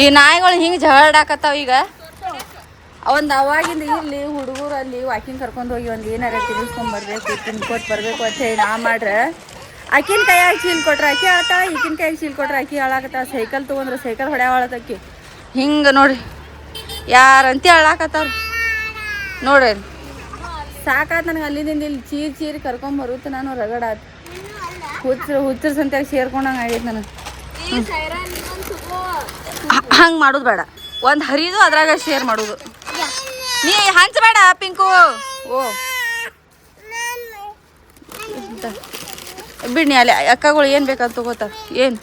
ಈ ನಾಯಿಗಳು ಹಿಂಗೆ ಜಗಳಾಡಕತ್ತಾವ. ಈಗ ಒಂದು ಅವಾಗಿಂದ ಇರಲಿ, ಹುಡುಗರು ಅಲ್ಲಿ ವಾಕಿಂಗ್ ಕರ್ಕೊಂಡು ಹೋಗಿ ಒಂದು ಏನಾರ ತಿನ್ನಿಸ್ಕೊಂಬರ್ಬೇಕು, ತಿನ್ಕೊಟ್ಟು ಬರಬೇಕು ಅಂತ ಹೇಳಿ ನಾ ಮಾಡ್ರೆ ಆಕಿನ ಕೈಯಾಗ ಚೀಲ್ ಕೊಟ್ರೆ ಆಕಿ ಆಳ್ತಾಳ, ಈಕಿನ ಕೈಯಾಗ ಚೀಲ್ ಕೊಟ್ರೆ ಆಕಿ ಹಾಳಾಕತ್ತಾಳ. ಸೈಕಲ್ ತೊಗೊಂಡ್ರೆ ಸೈಕಲ್ ಹೊಡ್ಯಾವಳತಕ್ಕಿ. ಹಿಂಗೆ ನೋಡ್ರಿ, ಯಾರಂತ ಹೇಳಾಕತ್ತಾರ ನೋಡ್ರಿ. ಸಾಕಾತ್ ನನಗೆ ಅಲ್ಲಿಂದ ಇಲ್ಲಿ ಚೀರಿ ಕರ್ಕೊಂಬರುತ್ತೆ. ನಾನು ರಗಡಾತ್ ಹುಚ್ಚರ ಸಂತ್ಯಾಗ ಸೇರ್ಕೊಂಡಂಗೆ ಆಗೈತೆ ನನಗೆ. ಹಂಗೆ ಮಾಡೋದು ಬೇಡ, ಒಂದು ಹರಿದು ಅದ್ರಾಗ ಶೇರ್ ಮಾಡೋದು. ನೀ ಹಂಚಬೇಡ ಪಿಂಕು. ಬಿಡ್ನಿ ಅಲ್ಲಿ ಅಕ್ಕಗಳು ಏನು ಬೇಕಂತ ತಗೋತಾರ. ಏನು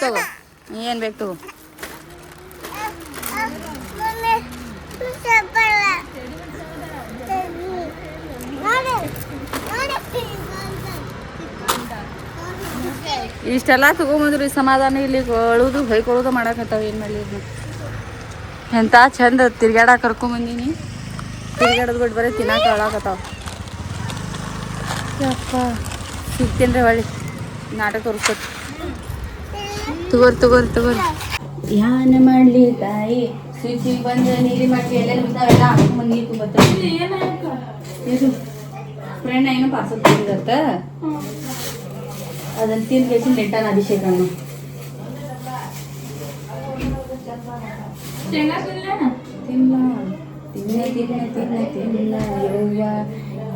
ತಗೋ, ಏನು ಬೇಕು ತಗೋ. ಇಷ್ಟೆಲ್ಲ ತಗೊಂಬಂದ್ರು ಸಮಾಧಾನ ಇಲ್ಲಿ ಅಳುದು ಹೊಯ್ಕೊಳ್ಳೋದು ಮಾಡಕತ್ತಾವ. ಏನು ಮಾಡಲಿ, ಎಂಥ ಚಂದ ತಿರ್ಗಾಡಕ್ಕೆ ಕರ್ಕೊಂಬಂದೀನಿ. ತಿರ್ಗಾಡೋದು ಬಿಟ್ಟು ಬರೀ ತಿನ್ನಕ್ಕೆ ಅಳಾಕತ್ತಾವ. ಯಪ್ಪ ಸಿಗ್ತೀನಿ ರೀ ಹೊಳ್ಳಿ ನಾಟಕ ತೋರಿಸ್ಕೊತ. ತಗೋರಿ ಯಾನ ಮಾಡಲಿ ತಾಯಿ, ಸ್ವಿಚಿಗೆ ಬಂದು ನೀರು ಮಾಡಿ ಎಲ್ಲ ನಿಮ್ದಾವೆಲ್ಲ ಹಾಕೊಂಡ್ಬಂದು ನೀರು ತುಂಬತ್ತೆ. ಇದು ಫ್ರೆಂಡ್ ಏನೋ ಪಾರ್ಸಲ್ ತಂದಿದತ್ತ, ಅದನ್ನು ತಿಂದು ನೆಟ್ಟಾನ ಅಭಿಷೇಕ ಅನ್ನು. ತಿನ್ನ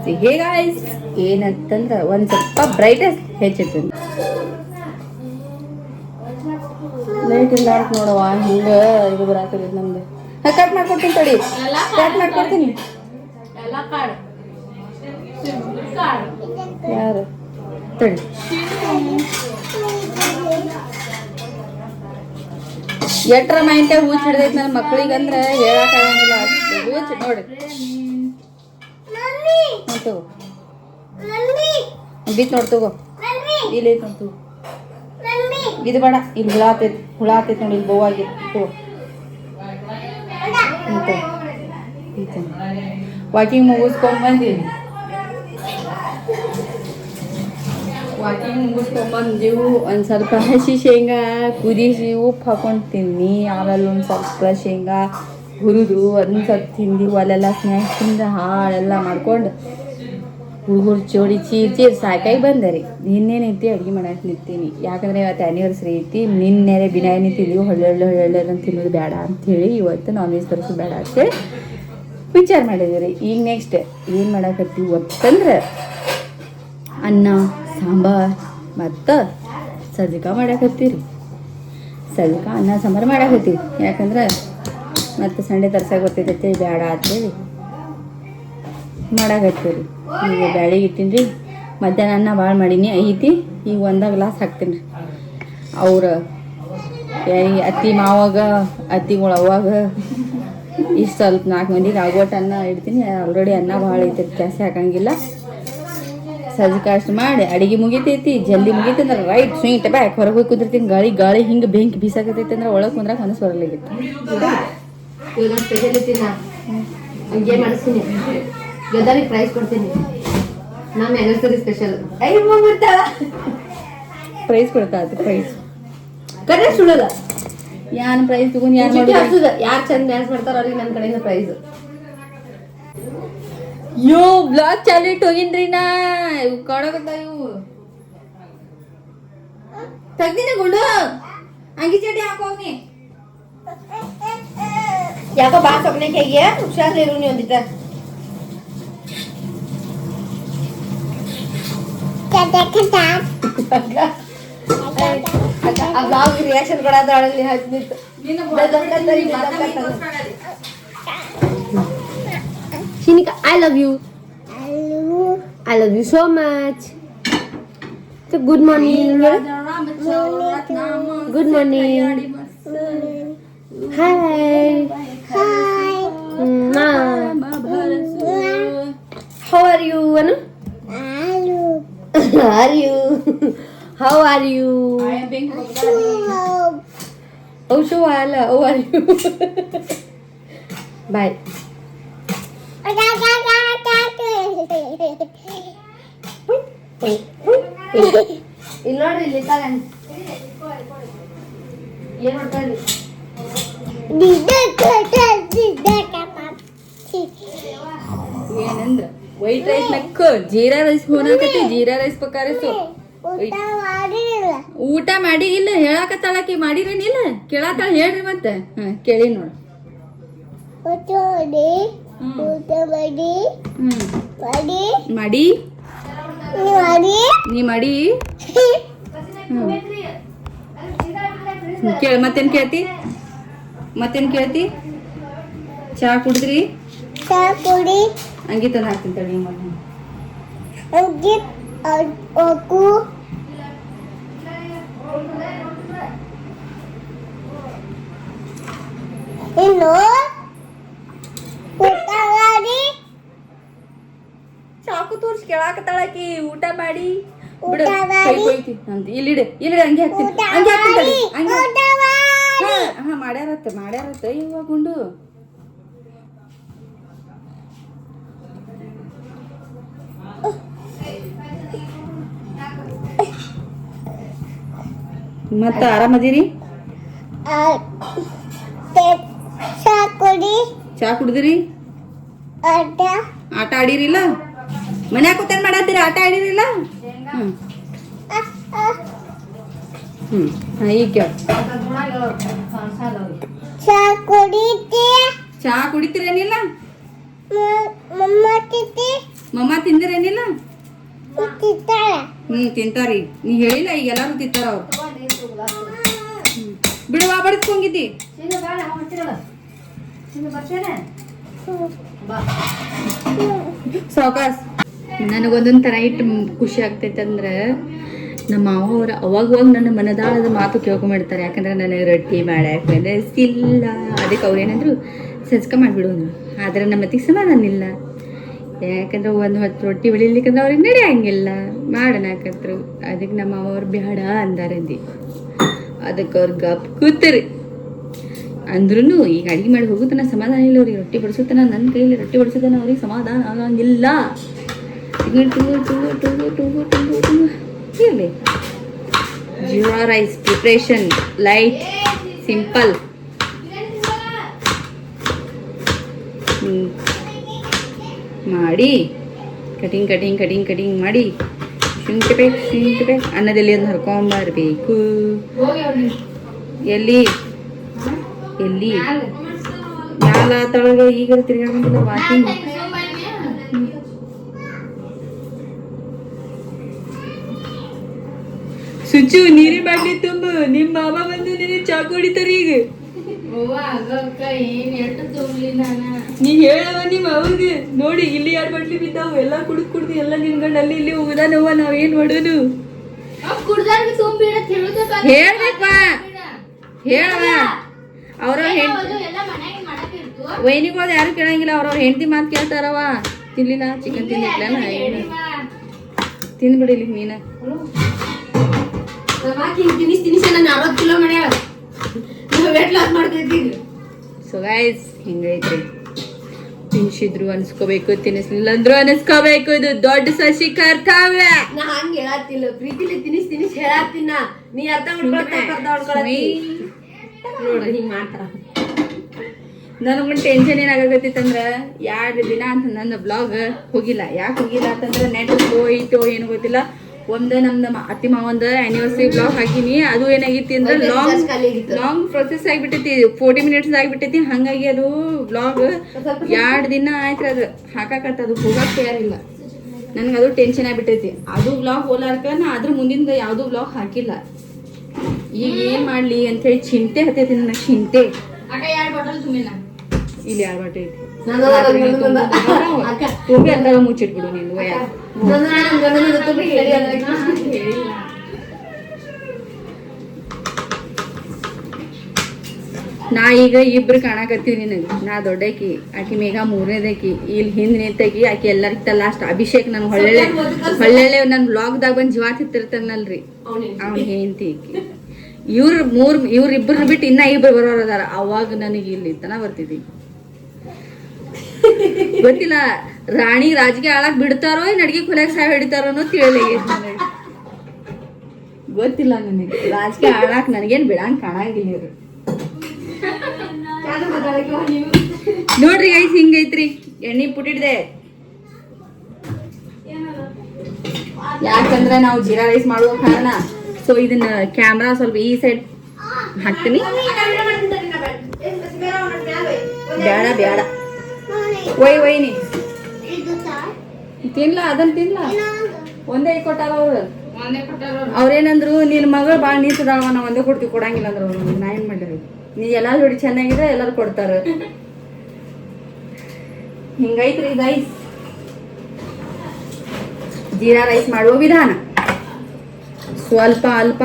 ಸಿಹಿ ಗಾಯ್ಸ್. ಏನಂತಂದ್ರೆ ಒಂದು ಸ್ವಲ್ಪ ಬ್ರೈಟ್ನೆಸ್ ಹೆಚ್ಚಿರ್ತದೆ. ಲೈಟ್ ಇಲ್ಲ ನೋಡವ, ಹಿಂಗೆ ಇದು ಬರಾಕರಿ ನಮ್ದು. ಕಟ್ ಮಾಡ್ಕೊಡ್ತೀನಿ ತಡಿ, ಕಟ್ ಮಾಡ್ಕೊಡ್ತೀನಿ. ಯಾರು ತಡಿ, ಎಟ್ರ ಮೈಂಟೆ ಹೂಚ್ ಹಿಡ್ದೈತಿ ನನ್ನ ಮಕ್ಳಿಗಂದ್ರೆ ಹೇಳಕ್ಕಾಗಂಗಿಲ್ಲ. ಅಷ್ಟು ಹೂಚ್ ನೋಡಿ. ನೋಡ್ತು ಬಿತ್ತು ನೋಡ್ತಗೋ ಇಲ್ಲಿ ಐತೆ ನೋಡ್ತು ಇದು ಬೇಡ ಇಲ್ಲಿ ಹುಳ ಆತೈತಿ ನೋಡಿ ಇಲ್ಲಿ ಬೋವಾಗಿತ್ತು ವಾಕಿಂಗ್ ಮುಗಿಸ್ಕೊಂಡ್ಬಂದಿ ವಾಕಿಂಗ್ ಮುಗಿಸ್ಕೊಂಡ್ಬಂದೀವು ಒಂದು ಸ್ವಲ್ಪ ಹಸಿ ಶೇಂಗಾ ಕುದಿಸಿ ಉಪ್ಪು ಹಾಕೊಂಡು ತಿನ್ನಿ ಆಮೇಲೆ ಒಂದು ಸ್ವಲ್ಪ ಶೇಂಗಾ ಹುರಿದು ಅದನ್ನ ಸ್ವಲ್ಪ ತಿಂದಿವು ಅಲ್ಲೆಲ್ಲ ಸ್ನ್ಯಾಕ್ಸ್ ತಿಂದು ಹಾಳೆಲ್ಲ ಮಾಡ್ಕೊಂಡು ಹುಡುಗರು ಚೋಡಿ ಚೀರ್ ಸಾಕಾಗಿ ಬಂದೆ ರೀ ನಿನ್ನೇನೈತಿ ಅಡುಗೆ ಮಾಡಕ್ಕೆ ನಿಂತೀನಿ ಯಾಕಂದರೆ ಇವತ್ತು ಆ್ಯನಿವರ್ಸರಿ ಐತಿ ನಿನ್ನೆ ಬಿರಿಯಾನಿ ತಿಂದೀವಿ ಹೊಳ್ಳೆ ಅಂತ ತಿನ್ನೋದು ಬೇಡ ಅಂಥೇಳಿ ಇವತ್ತು ನಾನ್ ವೆಜ್ ತರಿಸೋದು ಬೇಡ ಅಂತೇಳಿ ವಿಚಾರ ಮಾಡಿದ್ವಿ ರೀ. ಈಗ ನೆಕ್ಸ್ಟ್ ಏನು ಮಾಡಾಕತ್ತೀವಿ ಇವತ್ತಂದ್ರೆ ಅನ್ನ ಸಾಂಬಾರು ಮತ್ತು ಸಜ್ಜಿಗೆ ಮಾಡಾಕತ್ತೀವಿ ರೀ. ಸಜ್ಜಿಗೆ ಅನ್ನ ಸಾಂಬಾರು ಮಾಡಾಕತ್ತೀವಿ ಯಾಕಂದ್ರೆ ಮತ್ತು ಸಂಡೆ ತರ್ಸಕ್ಕೆ ಗೊತ್ತೈತೈತಿ ಬೇಡ ಅಂತೇಳಿ ಮಾಡಾಕತ್ತೀವಿ ರೀ. ಈಗ ಬ್ಯಾಳಿಗೆ ಇಟ್ಟಿನಿ ರೀ. ಮಧ್ಯಾಹ್ನ ಅನ್ನ ಭಾಳ ಮಾಡೀನಿ ಐತಿ ಈಗ ಒಂದಾಗ ಗ್ಲಾಸ್ ಹಾಕ್ತೀನಿ ರೀ. ಅವ್ರ ಅತ್ತಿ ಮಾವಾಗ ಅತ್ತಿಗಳು ಅವಾಗ ಇಷ್ಟು ಸ್ವಲ್ಪ 4 ಮಂದಿಗೆ ಆಗೋಟ್ಟು ಅನ್ನ ಇಡ್ತೀನಿ. ಆಲ್ರೆಡಿ ಅನ್ನ ಭಾಳ ಐತಿ ಜಾಸ್ತಿ ಹಾಕಂಗಿಲ್ಲ. ಸಜ್ಜಿಗೆ ಅಷ್ಟು ಮಾಡಿ ಅಡುಗೆ ಮುಗಿತೈತಿ ಜಲ್ದಿ ಮುಗಿತಿ ಅಂದ್ರೆ ರೈಟ್ ಸ್ವೀಟ್ ಬ್ಯಾಕ್ ಹೊರಗೆ ಹೋಗಿ ಕುದಿರ್ತೀನಿ. ಗಾಳಿ ಹಿಂಗೆ ಬೆಂಕಿ ಬೀಸಾಕತೈತಿ ಅಂದ್ರೆ ಒಳಗೆ ಕುಂದ್ರಾಗ ಮನಸ್ಸು ಬರಲಾಗಿತ್ತು. ಇವತ್ತು ಸ್ಪೆಷಲ್ ಇರ್ತೀನಿ ಹಂಗೆ ಮಾಡಿಸ್ತೀನಿ ಗದಾರಿಗೆ ಪ್ರೈಸ್ ಕೊಡ್ತೀನಿ. ನಮ್ಮ ಆ್ಯನಿವರ್ಸರಿ ಸ್ಪೆಷಲ್ ಪ್ರೈಸ್ ಕೊಡ್ತಾ ಅದು ಪ್ರೈಸ್ ಕರೆ ಸುಳ್ಳದ ಯಾನ್ ಪ್ರೈಸ್ ತಗೊಂಡು ಯಾರು ಯಾರು ಚಂದ ಡ್ಯಾನ್ಸ್ ಮಾಡ್ತಾರೋ ಅವ್ರಿಗೆ ನನ್ನ ಕಡೆಯಿಂದ ಪ್ರೈಸ್. ಯೋ ಬ್ಲಾಗ್ ಚಾಲು ಇಟ್ಟು ಹೋಗಿನ್ರಿ ನಾ ಇವು ಕಾಡಕತ್ತ ಇವು ತೆಗ್ದಿನ ಗುಂಡು ಅಂಗಿ ಚಡ್ಡಿ ಹಾಕೋಗ್ನಿ ಯಾಕೋ ಬಾ ಸೊಪ್ಪನೆ ಕೈಗೆ ಹುಷಾರ್ಲಿರು ನೀವು ಒಂದಿಟ್ಟ ಆ ಬ್ಲಾಗ್ ರಿಯಾಕ್ಷನ್ ಕೊಡೋದ್ರಲ್ಲಿ ಹಚ್ಚಿತ್ತು. Shinika, I love you. I love you so much. So good morning. Good morning. Hi. Hi. How are you, Anu? Are you? How are you? I am being Oh, Shawala, how are you? Bye. ಇಲ್ಲಿ ನೋಡ್ರಿ ಇಲ್ಲಿ ಏನ್ ಮಾಡ್ತಾರೆ ಏನಂದ್ರ white rice ನಕ್ಕ jeera rice ಹೋನಾಕತಿ jeera rice ಪಕಾರಿಸು ಊಟ ಮಾಡಿ ಇಲ್ಲ ಹೇಳಾಕತ್ತಾಳಕಿ ಮಾಡಿರೇನಿಲ್ಲ ಕೇಳಾತಾಳ ಹೇಳ್ರಿ ಮತ್ತೆ ಕೇಳಿ ನೋಡು ಮಾಡಿ ನೀ ಮಾಡಿ ಕೇಳ ಮತ್ತೇನ್ ಕೇಳ್ತಿ ಚಾ ಕುಡಿದ್ರಿ ಅಂಗಿ ತಂದು ಹಾಕ್ತೀನಿ ತಡಿ ಚಾಕು ತೋರ್ಸಿ ಕೇಳಾಕತ್ತಾಳಕಿ ಊಟ ಮಾಡಿ ಬಿಡು ಕೈ ಕೊಯ್ತಿ ಅಂತ ಇಲ್ಲಿಡೆ ಅಂಗಿ ಹಾಕ್ತೀನಿ ತಡಿ ಹಾ ಮಾಡ್ಯಾರತ್ತ ಇವಾಗ ಗುಂಡು ಮತ್ತ ಆರಾಮದಿರಿ ಚಾ ಕುಡ್ದಿರಿ ಆಟ ಆಡಿರಿಲ್ಲ ಮನ್ಯಾಗ ಕೂತೇನ್ ಮಾಡತ್ತೀರಿ ಆಟ ಆಡಿರಿಲ್ಲ ಈಗ ಚಾ ಕುಡಿತೀರೇನಿಲ್ಲ ಮಮ್ಮ ತಿಂದಿರೇನಿಲ್ಲ ತಿಂತಾರಿ ನೀ ಹೇಳಿಲ್ಲ ಈಗ ಎಲ್ಲಾರು ತಿಂತಾರ ಅವ್ರು ಬಿಡುವ ಬಡಿಸ್ಕೊಂಗಿದ್ದಿ ಸಾವಕಾಸ್ ನನಗೊಂದೊಂದು ಥರ ಇಟ್ಟು ಖುಷಿ ಆಗ್ತೈತೆ ಅಂದ್ರೆ ನಮ್ಮ ಮಾವ ಅವ್ರು ಅವಾಗ ನನ್ನ ಮನದಾಳದ ಮಾತು ಕೇಳ್ಕೊಂಬಿಡ್ತಾರೆ. ಯಾಕಂದ್ರೆ ನನಗೆ ರೊಟ್ಟಿ ಮಾಡಕ್ಕೆ ಮನಸ್ಸಿಲ್ಲ ಅದಕ್ಕೆ ಅವ್ರು ಏನಂದ್ರು ಸಜ್ಕ ಮಾಡಿಬಿಡು ಅಂದರು. ಆದರೆ ನಮ್ಮ ಅತ್ತಿಗೆ ಸಮಾಧಾನ ಇಲ್ಲ. ಯಾಕಂದ್ರೆ ಒಂದು ಹೊತ್ತು ರೊಟ್ಟಿ ಬೆಳಿಲಿಕ್ಕಂದ್ರೆ ಅವ್ರಿಗೆ ನಡೆಯಂಗಿಲ್ಲ ಮಾಡನಾಕತ್ರು. ಅದಕ್ಕೆ ನಮ್ಮ ಅವ್ರು ಬೇಡ ಅಂದಾರಂದಿ. ಅದಕ್ಕೆ ಅವ್ರು ಗಪ್ ಕೂತರಿ. ಅಂದ್ರೂ ಈಗ ಅಡಿಗೆ ಮಾಡಿ ಹೋಗುತ್ತಾನ ಸಮಾಧಾನ ಇಲ್ಲ ಅವ್ರಿಗೆ. ರೊಟ್ಟಿ ಬಡಿಸುತ್ತಾನ, ನನ್ನ ಕೈಯಲ್ಲಿ ರೊಟ್ಟಿ ಬಡಿಸುತ್ತಾನ, ಅವ್ರಿಗೆ ಸಮಾಧಾನ ಆಗಂಗಿಲ್ಲ. ಇರಲಿ. Jeera rice preparation light simple. ಮಾಡಿ ಕಟಿಂಗ್ ಮಾಡಿ ಶುಂಠಿ ಬೇಕು ಅನ್ನದಲ್ಲಿ ಅದನ್ನ ಹರ್ಕೊಂಬರ್ಬೇಕು. ಎಲ್ಲಿ ಮ್ಯಾಲ ತಳಗ ಈಗ ತಿರ್ಗಾಡಂಗಿಲ್ಲ ವಾಕಿಂಗ್. ಸುಚ್ಚು ನೀರಿ ಬಾಟ್ಲಿ ತುಂಬು. ನಿಮ್ಮ ಮಾಮ ಬಂದು ನಿನಗೆ ಚಾಕು ಹೊಡಿತಾರ ಈಗ. ನೀ ಹೇಳವ ನಿಮ್ಮ ಅವಾಗ ನೋಡಿ ಇಲ್ಲಿ 2 ಬಾಟ್ಲಿ ಬಿದ್ದಾವು, ಎಲ್ಲ ಕುಡ್ದು ಎಲ್ಲ ನಿನ್ಗಂಡು ಅಲ್ಲಿ ಇಲ್ಲಿ ಹೋಗುದಾನವ್ವ. ನಾವೇನ್ ಮಾಡೋದು? ಹೇಳ್ಬೇಕವಾ ಹೇಳವ. ಅವ್ರ ವೈನಿಗೋದು ಯಾರು ಕೇಳಂಗಿಲ್ಲ, ಅವ್ರವ್ರ ಹೆಂಡತಿ ಮಾತು ಕೇಳ್ತಾರವ. ತಿನ್ಲಿಲ್ಲ ಚಿಕನ್ ತಿನ್ಲಿಕ್ಲ ತಿಂದ್ಬಿಡಿಲಿ ನೀನ. So guys ಹಿಂಗೈತ್ರಿ. ತಿನ್ಸಿದ್ರು ಅನ್ಸ್ಕೋಬೇಕು, ತಿನ್ನಿಸ್ಲಿಲ್ಲ ಅಂದ್ರು ಅನ್ಸ್ಕೋಬೇಕು. ಇದು ದೊಡ್ಡ ಸಸಿ ಕರ್ತವ್ಯ. ನಾ ಹಂಗ ಹೇಳತ್ತಿಲ್ಲ, ಪ್ರೀತಿಲಿ ತಿನಿಸ್ ಹೇಳತ್ತಿನ. ನೀ ಅರ್ಥ ನೋಡ್ರಿ ಹಿಂಗ್ ಮಾಡ್ತಾರ. ನನಗೊಂದು ಟೆನ್ಷನ್ ಏನಾಗತ್ತಿತ್ತಂದ್ರ 2 ದಿನ ಅಂತ ನನ್ನ ಬ್ಲಾಗ್ ಹೋಗಿಲ್ಲ. ಯಾಕೆ ಹೋಗಿಲ್ಲ ಅಂತಂದ್ರೆ ನೆಟ್ ಹೋಯ್ತು ಏನು ಗೊತ್ತಿಲ್ಲ. ಒಂದು ನಮ್ದು ಅತ್ತಿ ಮಾವಂದ ಆನಿವರ್ಸರಿ ಬ್ಲಾಗ್ ಹಾಕಿನಿ. ಅದು ಏನಾಗಿತ್ತು ಅಂದ್ರೆ ಲಾಂಗ್ ಪ್ರೊಸೆಸ್ ಆಗಿಬಿಟ್ಟೈತಿ, 40 ಮಿನಿಟ್ಸ್ ಆಗಿಬಿಟ್ಟೈತಿ. ಹಂಗಾಗಿ ಅದು ಬ್ಲಾಗ್ 2 ದಿನ ಆಯ್ತು ಅದು ಹಾಕಾಕತ್ತ. ಅದು ಹೋಗಕ್ಕೆ ಯಾರಿಲ್ಲ. ನನ್ಗೆ ಅದು ಟೆನ್ಷನ್ ಆಗಿಬಿಟ್ಟೈತಿ. ಅದು ಬ್ಲಾಗ್ ಹೋಲಾರ್ಕ ನಾ ಅದ್ರ ಮುಂದಿಂದ ಯಾವುದು ಬ್ಲಾಗ್ ಹಾಕಿಲ್ಲ. ಈಗ ಏನ್ ಮಾಡ್ಲಿ ಅಂತೇಳಿ ಚಿಂತೆ ಹತ್ತೈತಿ ನನಗೆ. ಚಿಂತೆ ಇಲ್ಲಿ 2 ಬಾಟಲ್ ಐತಿ. ತುಂಬಿ ಅಂದಾಗ ಮುಚ್ಚಿಟ್ಬಿಡು ನೀನು. ನಾ ಈಗ ಇಬ್ರು ಕಾಣಕತ್ತೀವಿ ನಿನಗೆ. ನಾ ದೊಡ್ಡಕಿ, ಆಕಿ ಮೇಘ 3ನೇದಕಿ. ಇಲ್ಲಿ ಹಿಂದ್ ನಿಂತಾಕಿ ಆಕಿ ಎಲ್ಲರಿಗಿಂತ ಲಾಸ್ಟ್ ಅಭಿಷೇಕ್. ನಾನು ಹೊಳ್ಳೆ ನನ್ನ ಬ್ಲಾಗ್ದಾಗ ಬಂದು ಜೀವ ತಿರ್ತಾನಲ್ರಿ ಅವ್ನು ಹೆಂಡತಿ ಆಕಿ. ಇವ್ರಿಬ್ರನ್ನ ಬಿಟ್ಟು ಇನ್ನ 2 ಬರೋರು ಅದಾರ. ಅವಾಗ ನನಗೆ ಇಲ್ಲಿ ತನ ಬರ್ತಿದ್ವಿ ಗೊತ್ತಿಲ್ಲ. ರಾಣಿ ರಾಜಕೀಯ ಆಳಕ್ ಬಿಡ್ತಾರೋ ಅಡ್ಗೆ ಕೊಲೆಗೆ ಸಾಯ ಹಿಡಿತಾರೋ ಅನ್ನೋ ತಿಳಿಯ ಗೊತ್ತಿಲ್ಲ ನನಗೆ. ರಾಜಕೀಯ ಆಳಾಕ್ ನನಗೇನ್ ಬಿಡಂಗ್ ಕಾಣಂಗಿಲ್ಲ ಇವ್ರು. ನೋಡ್ರಿ ಗೈಸ್ ಹಿಂಗೈತ್ರಿ. ಎಣ್ಣೆ ಪುಟ್ಟಿಡ್ದೆ ಯಾಕಂದ್ರೆ ನಾವು ಜೀರಾ ರೈಸ್ ಮಾಡುವ ಕಾರಣ. ಸೊ ಇದನ್ನ ಕ್ಯಾಮ್ರಾ ಸ್ವಲ್ಪ ಈ ಸೈಡ್ ಹಾಕ್ತೀನಿ. ಬೇಡ ಒಯ್ನಿ ತಿನ್ಲಾ, ಅದನ್ನ ತಿನ್ಲಾ. ಒಂದೇ ಕೊಟ್ಟಾರ ಅವ್ರು. ಅವ್ರೇನಂದ್ರು ನಿನ್ ಮಗಳು ಭಾಳ ನೀತದಾವ, ನಾವು ಒಂದೇ ಕೊಡ್ತೀವಿ, ಕೊಡಂಗಿಲ್ಲ ಅಂದ್ರ ಅವ್ರು. ನಾ ಏನ್ ಮಾಡಿರಿ, ನೀ ಎಲ್ಲಾ ಜೋಡಿ ಚೆನ್ನಾಗಿದ್ರೆ ಎಲ್ಲಾರು ಕೊಡ್ತಾರ. ಹಿಂಗೈತ್ರಿ ಗೈಸ್ ಜೀರಾ ರೈಸ್ ಮಾಡುವ ವಿಧಾನ. ಸ್ವಲ್ಪ ಅಲ್ಪ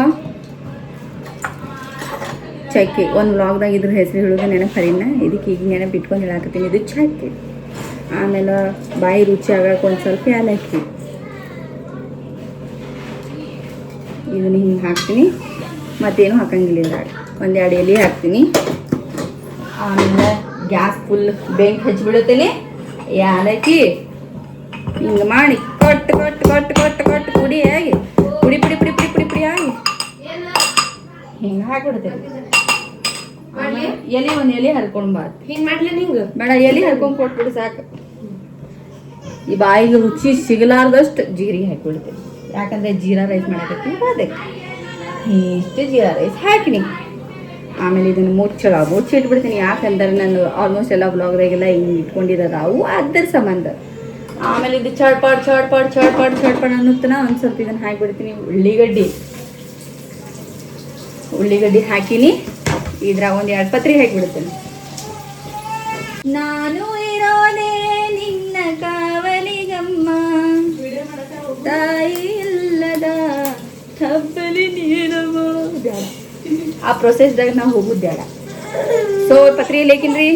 ಚಕ್ಕೆ. ಒಂದು ವ್ಲಾಗ್ದಾಗ ಇದ್ರ ಹೆಸರು ಹೇಳೋದು ನೆನಪು ಹರಿನ. ಇದಕ್ಕೆ ಈಗ ನೆನಪು ಇಟ್ಕೊಂಡು ಹೇಳಾಕತ್ತೀನಿ. ಇದು ಚಕ್ಕೆ. ಆಮೇಲೆ ಬಾಯಿ ರುಚಿ ಆಗಕ್ಕೆ ಒಂದು ಸ್ವಲ್ಪ ಏಲಕ್ಕಿ. ಇದನ್ನ ಹಿಂಗೆ ಹಾಕ್ತೀನಿ. ಮತ್ತೇನು ಹಾಕಂಗಿಲ್ಲ ಇದ್ರಾಗ. 1-2 ಎಲೆ ಹಾಕ್ತೀನಿ. ಆಮೇಲೆ ಗ್ಯಾಸ್ ಫುಲ್ ಬೆಂಕಿ ಹಚ್ಚಿಬಿಡುತ್ತೇನೆ. ಏಲಕ್ಕಿ ಹಿಂಗೆ ಮಾಡಿ ಕೊಟ್ಟು ಪುಡಿ ಆಗಿ ಪುಡಿ ಆಗಿ ಹಿಂಗೆ ಹಾಕ್ಬಿಡ್ತೇನೆ. ಎಲೆ 1 ಎಲೆ ಹರ್ಕೊಂಡ್ಬಾರ್ದು. ಹಿಂಗ್ ಮಾಡ್ಲಿ ನಿಂಗ ಬೇಡ, ಎಲೆ ಹರ್ಕೊಂಡ್ ಕೊಟ್ಬಿಡು ಸಾಕು. ಈ ಬಾಯಿಗೆ ರುಚಿ ಸಿಗಲಾರ್ದಷ್ಟು ಜೀರಿಗೆ ಹಾಕಿಬಿಡ್ತೇನೆ. ಯಾಕಂದ್ರೆ ಜೀರಾ ರೈಸ್ ಮಾಡಕತ್ತೀನಿ ಅದಕ್ಕೆ ಇಷ್ಟು ಜೀರಾ ರೈಸ್ ಹಾಕಿನಿ. ಆಮೇಲೆ ಇದನ್ನು ಮುಚ್ಚಿಟ್ಬಿಡ್ತೀನಿ. ಯಾಕಂದ್ರೆ ನಾನು ಆಲ್ಮೋಸ್ಟ್ ಎಲ್ಲ ಬ್ಲಾಗ್ದಾಗೆಲ್ಲ ಹಿಂಗೆ ಇಟ್ಕೊಂಡಿರೋದು ಅವು ಅದ್ರ ಸಂಬಂಧ. ಆಮೇಲೆ ಇದು ಚಡ್ಪಾಡ್ ಅನ್ನುತ್ತನ ಒಂದು ಸ್ವಲ್ಪ ಇದನ್ನು ಹಾಕಿಬಿಡ್ತೀನಿ. ಉಳ್ಳಿಗಡ್ಡಿ ಹಾಕಿನಿ. ಇದ್ರಾಗ 1-2 ಪತ್ರಿ ಹಾಕಿಬಿಡ್ತೇನೆ. ನಾನು ಇರೋದೇ ನಿನ್ನ ಕಾವಲಿಗಮ್ಮ, ತಾಯಿ ಇಲ್ಲದ ತಬ್ಬಲಿ ನೀನಮ್ಮ. ಬೇಡ, ಆ ಪ್ರೊಸೆಸ್ದಾಗ ನಾವು ಹೋಗುದು ಬೇಡ. ಸೊ ಪತ್ರಿ ಲೇಕಿನ್ರಿ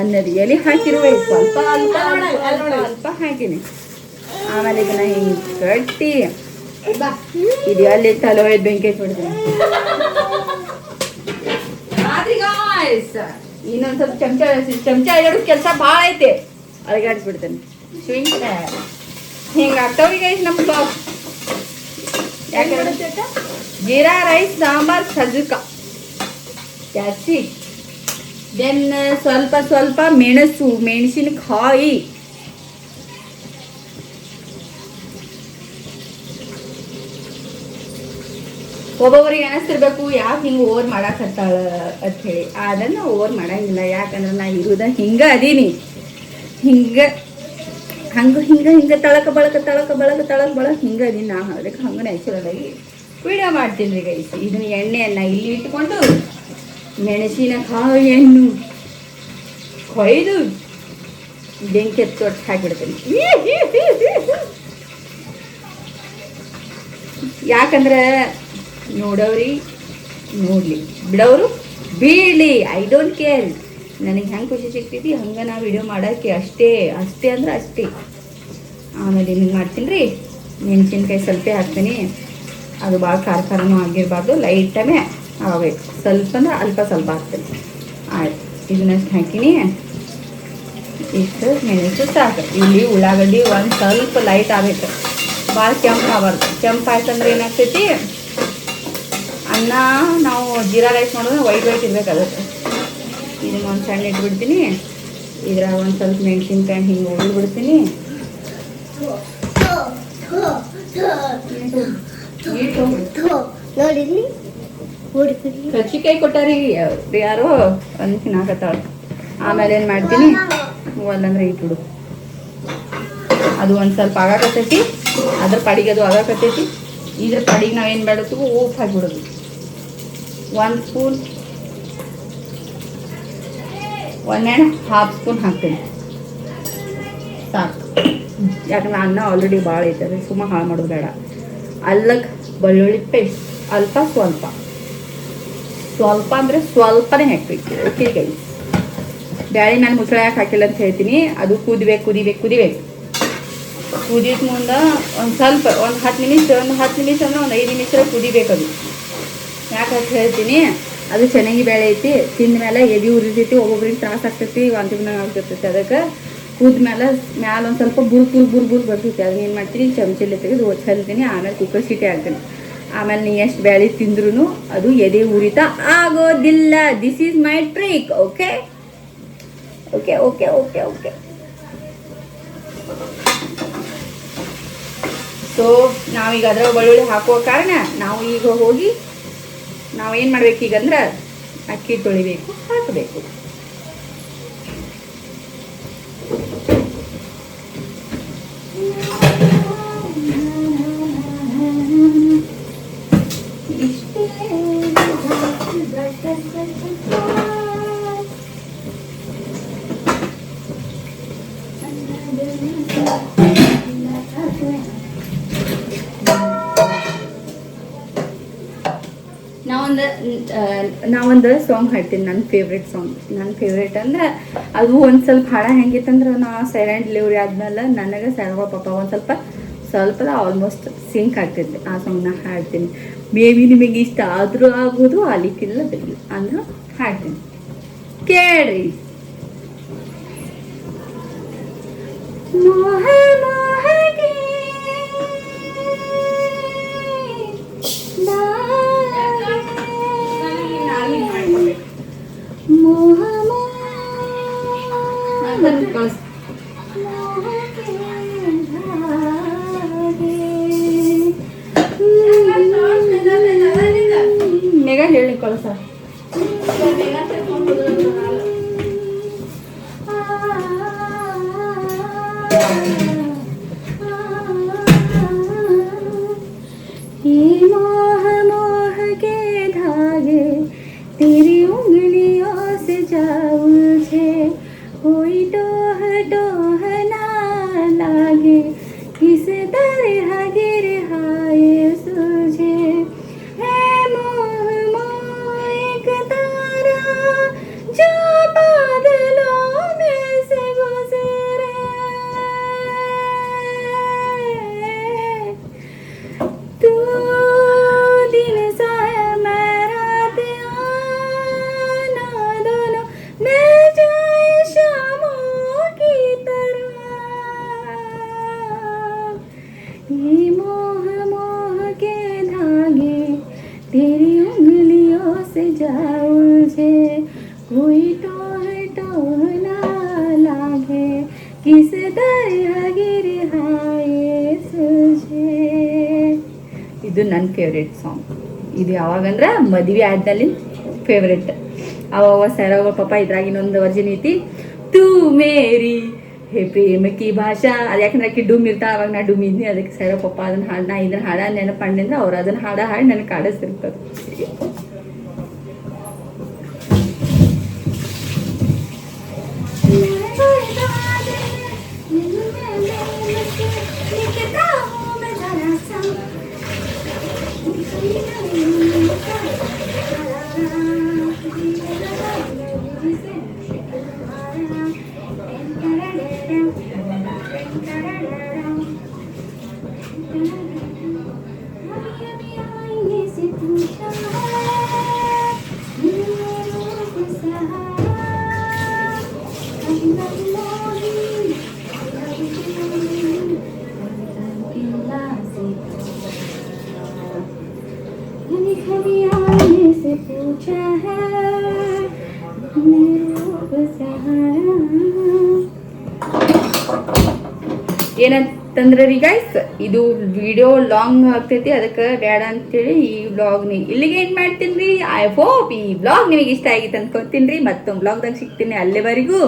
ಅನ್ನದ ಎಲೆ ಹಾಕಿರುವ ಸ್ವಲ್ಪ ಅಲ್ಪ ಅಲ್ಪ ಅಲ್ಪ ಹಾಕಿನಿ. ಆಮೇಲೆ ಇದನ್ನ ಹಿಂಗೆ ಕಟ್ಟಿ ಇದು ಅಲ್ಲಿ ತಲೋಯ್ದು ಬೆಂಕಿ ಹಚ್ಬಿಡ್ತೀನಿ. ಇನ್ನೊಂದ್ ಸ್ವಲ್ಪ ಚಮಚ ಎರಡು ಕೆಲಸ ಭಾಳ ಐತೆ, ಅಳಗಾಡ್ಸ್ಬಿಡ್ತೇನೆ. ಸ್ವಿಂಗ್ ಹಿಂಗೆ ಆಗ್ತಾವ್ರಿ ಗೈಸ್ ನಮ್ಮ ಬ್ಲಾಗ್. ಯಾಕಂದ್ರೆ ಜೀರಾ ರೈಸ್ ಸಾಂಬಾರ್ ಸಜ್ಜಕ ಜಾಸ್ತಿ ದೆನ್ ಸ್ವಲ್ಪ ಸ್ವಲ್ಪ ಮೆಣಸು ಮೆಣಸಿನಕಾಯಿ ಒಬ್ಬೊಬ್ಬರಿಗೆ ಅನಿಸ್ತಿರ್ಬೇಕು ಯಾಕೆ ಹಿಂಗೆ ಓವರ್ ಮಾಡಾಕತ್ತಾಳ ಅಂತ ಹೇಳಿ. ಅದನ್ನು ಓವರ್ ಮಾಡಂಗಿಲ್ಲ, ಯಾಕಂದ್ರೆ ನಾ ಇರುದ ಹಿಂಗೆ ಅದೀನಿ. ಹಿಂಗೆ ಹಿಂಗೆ ತಳಕ ಬಳಕ ಹಿಂಗೆ ಅದೀನಿ ನಾ. ಅದಕ್ಕೆ ಹಂಗೆ ನ್ಯಾಚುರಲ್ ಆಗಿ ವಿಡಿಯೋ ಮಾಡ್ತೀನಿ ರೀ ಗೈಸ್. ಇದನ್ನ ಎಣ್ಣೆಯನ್ನು ಇಲ್ಲಿ ಇಟ್ಕೊಂಡು ಮೆಣಸಿನಕಾಯಿಯನ್ನು ಕೊಯ್ದು ಬೆಂಕಿ ಎತ್ತೊಟ್ಟು ಹಾಕಿಬಿಡ್ತೀನಿ. ಯಾಕಂದ್ರೆ ನೋಡೋರಿ ನೋಡಲಿ, ಬಿಡೋರು ಬೀಳಲಿ, ಐ ಡೋಂಟ್ ಕೇರ್. ನನಗೆ ಹೆಂಗೆ ಖುಷಿ ಸಿಗ್ತೈತಿ ಹಂಗೆ ನಾ ವಿಡಿಯೋ ಮಾಡೋಕ್ಕೆ ಅಷ್ಟೇ ಅಂದ್ರೆ ಅಷ್ಟೇ. ಆಮೇಲೆ ಹಿಂಗೆ ಮಾಡ್ತೀನಿ ರೀ, ಮೆಣಸಿನ್ಕಾಯಿ ಸ್ವಲ್ಪ ಹಾಕ್ತೀನಿ. ಅದು ಭಾಳ ಖಾರನೂ ಆಗಿರಬಾರ್ದು, ಲೈಟಾಗೆ ಆಗಬೇಕು. ಸ್ವಲ್ಪ ಅಂದ್ರೆ ಅಲ್ಪ ಸ್ವಲ್ಪ ಹಾಕ್ತೀನಿ. ಆಯ್ತು, ಇದನ್ನಷ್ಟು ಹಾಕಿನಿ. ಇಷ್ಟು ಮೆಣಸು ಸಾಕು. ಇಲ್ಲಿ ಉಳ್ಳಾಗಡ್ಡಿ ಒಂದು ಸ್ವಲ್ಪ ಲೈಟ್ ಆಗಬೇಕು, ಭಾಳ ಕೆಂಪು ಆಗಬಾರ್ದು. ಕೆಂಪು ಆಯ್ತಂದ್ರೆ ಏನಾಗ್ತೈತಿ, ಅನ್ನ ನಾವು ಜೀರಾ ರೈಸ್ ಮಾಡಿದ್ರೆ ವೈಟ್ ಇರ್ಬೇಕು. ಅದಕ್ಕೆ ಇದನ್ನ ಒಂದು ಸಣ್ಣ ಇಟ್ಬಿಡ್ತೀನಿ. ಇದ್ರಾಗ ಒಂದು ಸ್ವಲ್ಪ ಮೆಣಸಿನ್ಕಾಯಿ ಹಿಂಗೆ ಉಳ್ಬಿಡ್ತೀನಿ. ಕಚ್ಚಿಕಾಯಿ ಕೊಟ್ಟಾರಿ ಯಾರೋ ಒಂದು ತಿನ್ನಾಕತ್ತಾಳ. ಆಮೇಲೆ ಏನು ಮಾಡ್ತೀನಿ, ಒಂದಂದ್ರೆ ಇಟ್ಬಿಡು. ಅದು ಒಂದು ಸ್ವಲ್ಪ ಆಗಾಕತ್ತೈತಿ, ಅದ್ರ ಪಡಿಗೆ ಅದು ಆಗಾಕತ್ತೈತಿ. ಇದ್ರ ಪಡಿಗೆ ನಾವೇನು ಮಾಡಬೇಕು, ಉಪ್ಪು ಹಾಕಿಬಿಡೋದು. 1 ಸ್ಪೂನ್ 1.5 ಸ್ಪೂನ್ ಹಾಕ್ತೀನಿ ಸಾಕು. ಯಾಕಂದ್ರೆ ಅನ್ನ ಆಲ್ರೆಡಿ ಭಾಳ ಐತದೆ, ಸುಮ್ಮ ಹಾಳು ಮಾಡೋದು ಬೇಡ. ಅಲ್ಲಕ್ಕೆ ಬೆಳ್ಳುಳ್ಳಿ ಪೇಸ್ಟ್ ಸ್ವಲ್ಪ ಅಂದರೆ ಸ್ವಲ್ಪನೇ ಹಾಕ್ಬೇಕು. ಓಕೆ ಗೈಸ್, ಬ್ಯಾಳಿ ನಾನು ಮುಚ್ಚಳ ಯಾಕೆ ಹಾಕಿಲ್ಲ ಅಂತ ಹೇಳ್ತೀನಿ. ಅದು ಕುದಿಬೇಕು. ಕುದಿದ ಮುಂದೆ ಒಂದು ಸ್ವಲ್ಪ ಒಂದು 10 ನಿಮಿಷ ಅಂದ್ರೆ ಒಂದು 5 ನಿಮಿಷ ಕುದಿಬೇಕು. ಅದು ಯಾಕೆ ಅಂತ ಹೇಳ್ತೀನಿ, ಅದು ಚೆನ್ನಾಗಿ ಬೇಳೆ ಐತಿ. ತಿಂದ ಮೇಲೆ ಎದೆ ಉರಿತೈತಿ, ಒಬ್ಬೊಬ್ರಿಗೆ ತ್ರಾಸ ಆಗ್ತೈತಿ, ವಾಂತಿ ಆಗ್ತಿರ್ತೈತಿ. ಅದಕ್ಕೆ ಕುದ್ಮೇಲೆ ಮ್ಯಾಲೆ ಒಂದು ಸ್ವಲ್ಪ ಬುರ್ ಬರ್ತೈತಿ. ಅದನ್ನ ಏನು ಮಾಡ್ತೀನಿ, ಚಮಚಲ್ಲಿ ತೆಗೆದು ಚೆಲ್ತೀನಿ. ಆಮೇಲೆ ಕುಕ್ಕರ್ ಸೀಟಿ ಹಾಕ್ತೀನಿ. ಆಮೇಲೆ ನೀ ಎಷ್ಟು ಬೇಳೆ ತಿಂದ್ರೂ ಅದು ಎದೆ ಉರಿತಾ ಆಗೋದಿಲ್ಲ. This is my trick. Okay okay okay okay okay so ನಾವೀಗ ಅದರ ಬೆಳ್ಳುಳ್ಳಿ ಹಾಕುವ ಕಾರಣ ನಾವು ಈಗ ಹೋಗಿ ನಾವೇನು ಮಾಡ್ಬೇಕು ಈಗಂದ್ರೆ ಅಕ್ಕಿ ತೊಳಿಬೇಕು, ಹಾಕಬೇಕು. ನಾವೊಂದು ಸಾಂಗ್ ಹಾಡ್ತೀನಿ, ನನ್ನ ಫೇವ್ರೇಟ್ ಸಾಂಗ್. ನನ್ನ ಫೇವ್ರೇಟ್ ಅಂದ್ರೆ ಅದು ಒಂದು ಸ್ವಲ್ಪ ಹಾಡ ಹೆಂಗಿತ್ತಂದ್ರೆ, ನಾ ಸೈಲೆಂಟ್ ಡೆಲಿವರಿ ಆದ್ಮೇಲೆ ನನಗೆ ಸರ್ವ ಪಾಪ ಒಂದು ಸ್ವಲ್ಪ ಆಲ್ಮೋಸ್ಟ್ ಸಿಂಕ್ ಆಗ್ತೈತಿ. ಆ ಸಾಂಗ್ನ ಹಾಡ್ತೀನಿ. ಮೇ ಬಿ ನಿಮಗೆ ಇಷ್ಟ ಆದರೂ ಆಗ್ಬೋದು, ಅಲಿಕ್ಕಿಲ್ಲ ಬಿಡಿ ಅಂದ್ರೆ ಹಾಡ್ತೀನಿ, ಕೇಳ್ರಿ. ಮೋಹ ಮೋಹಗೆ ಮೋಹ ಮೇಘ ಹೇಳಿ ಕಳ್ಸ. मोह मोह के धागे तेरी उंगलियों से जा उलझे, कोई टोह टोह ना लागे, किस तरह गिर हाय सुझे। है मोह मोह ಇದು ನನ್ನ ಫೇವ್ರೇಟ್ ಸಾಂಗ್. ಇದು ಯಾವಾಗಂದ್ರೆ ಮದುವೆ ಆದ್ಮೇಲೆ ಫೇವ್ರೇಟ್. ಅವ ಸೈರಾಗ ಪಾಪ ಇದ್ರಾಗ ಇನ್ನೊಂದು ವರ್ಜನ್ ಐತಿ, ತೂ ಮೇರಿ ಹೇ ಪ್ರೇಮ ಕಿ ಭಾಷಾ. ಅದು ಯಾಕಂದ್ರೆ ಆಕೆ ಡೂಮ್ ಇರ್ತಾ, ಅವಾಗ ನಾ ಡೂಮ್ ಇದ್ನಿ, ಅದಕ್ಕೆ ಸೈರಾ ಪಪ್ಪ ಅದನ್ನ ಹಾಡು, ನಾ ಇದನ್ನ ಹಾಡ ನೆನಪಂಡಿದ್ರೆ ಅವ್ರು ಅದನ್ನ ಹಾಡು ನನಗೆ ಕಾಡಿಸಿರ್ತಾರೆ. ಏನಂತಂದ್ರೆ ರೀ ಗೈಸ್, ಇದು ವಿಡಿಯೋ ಲಾಂಗ್ ಆಗ್ತೈತಿ, ಅದಕ್ಕೆ ಬೇಡ ಅಂತೇಳಿ ಈ ವ್ಲಾಗ್ನಿ ಇಲ್ಲಿಗೆ ಏನ್ ಮಾಡ್ತೀನಿ ರೀ. ಐ ಹೋಪ್ ಈ ವ್ಲಾಗ್ ನಿಮಗೆ ಇಷ್ಟ ಆಗಿತ್ತು ಅನ್ಕೊಂತೀನಿ ರೀ. ಮತ್ತೊಂದು ವ್ಲಾಗ್ದಾಗ ಸಿಗ್ತೀನಿ. ಅಲ್ಲಿವರೆಗೂ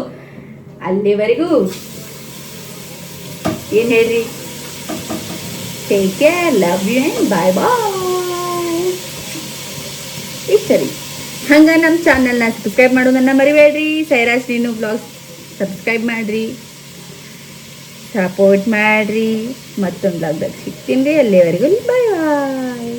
ಏನ್ ಹೇಳ್ರಿ, take care, love you and bye bye. ಇಷ್ಟ ರೀ. ಹಂಗ ನಮ್ಮ ಚಾನಲ್ನ ಸಬ್ಸ್ಕ್ರೈಬ್ ಮಾಡೋದನ್ನ ಮರಿಬೇಡ್ರಿ. ಸೈರಾಸ್ ನೀನು ವ್ಲಾಗ್ಸ್ ಸಬ್ಸ್ಕ್ರೈಬ್ ಮಾಡ್ರಿ, ಸಪೋರ್ಟ್ ಮಾಡ್ರಿ. ಮತ್ತೊಂದು ವ್ಲಾಗ್ದಾಗ ಸಿಗ್ತೀನಿ ರೀ. ಅಲ್ಲಿವರೆಗೂ ಬಾಯ್ ಬಾಯ್.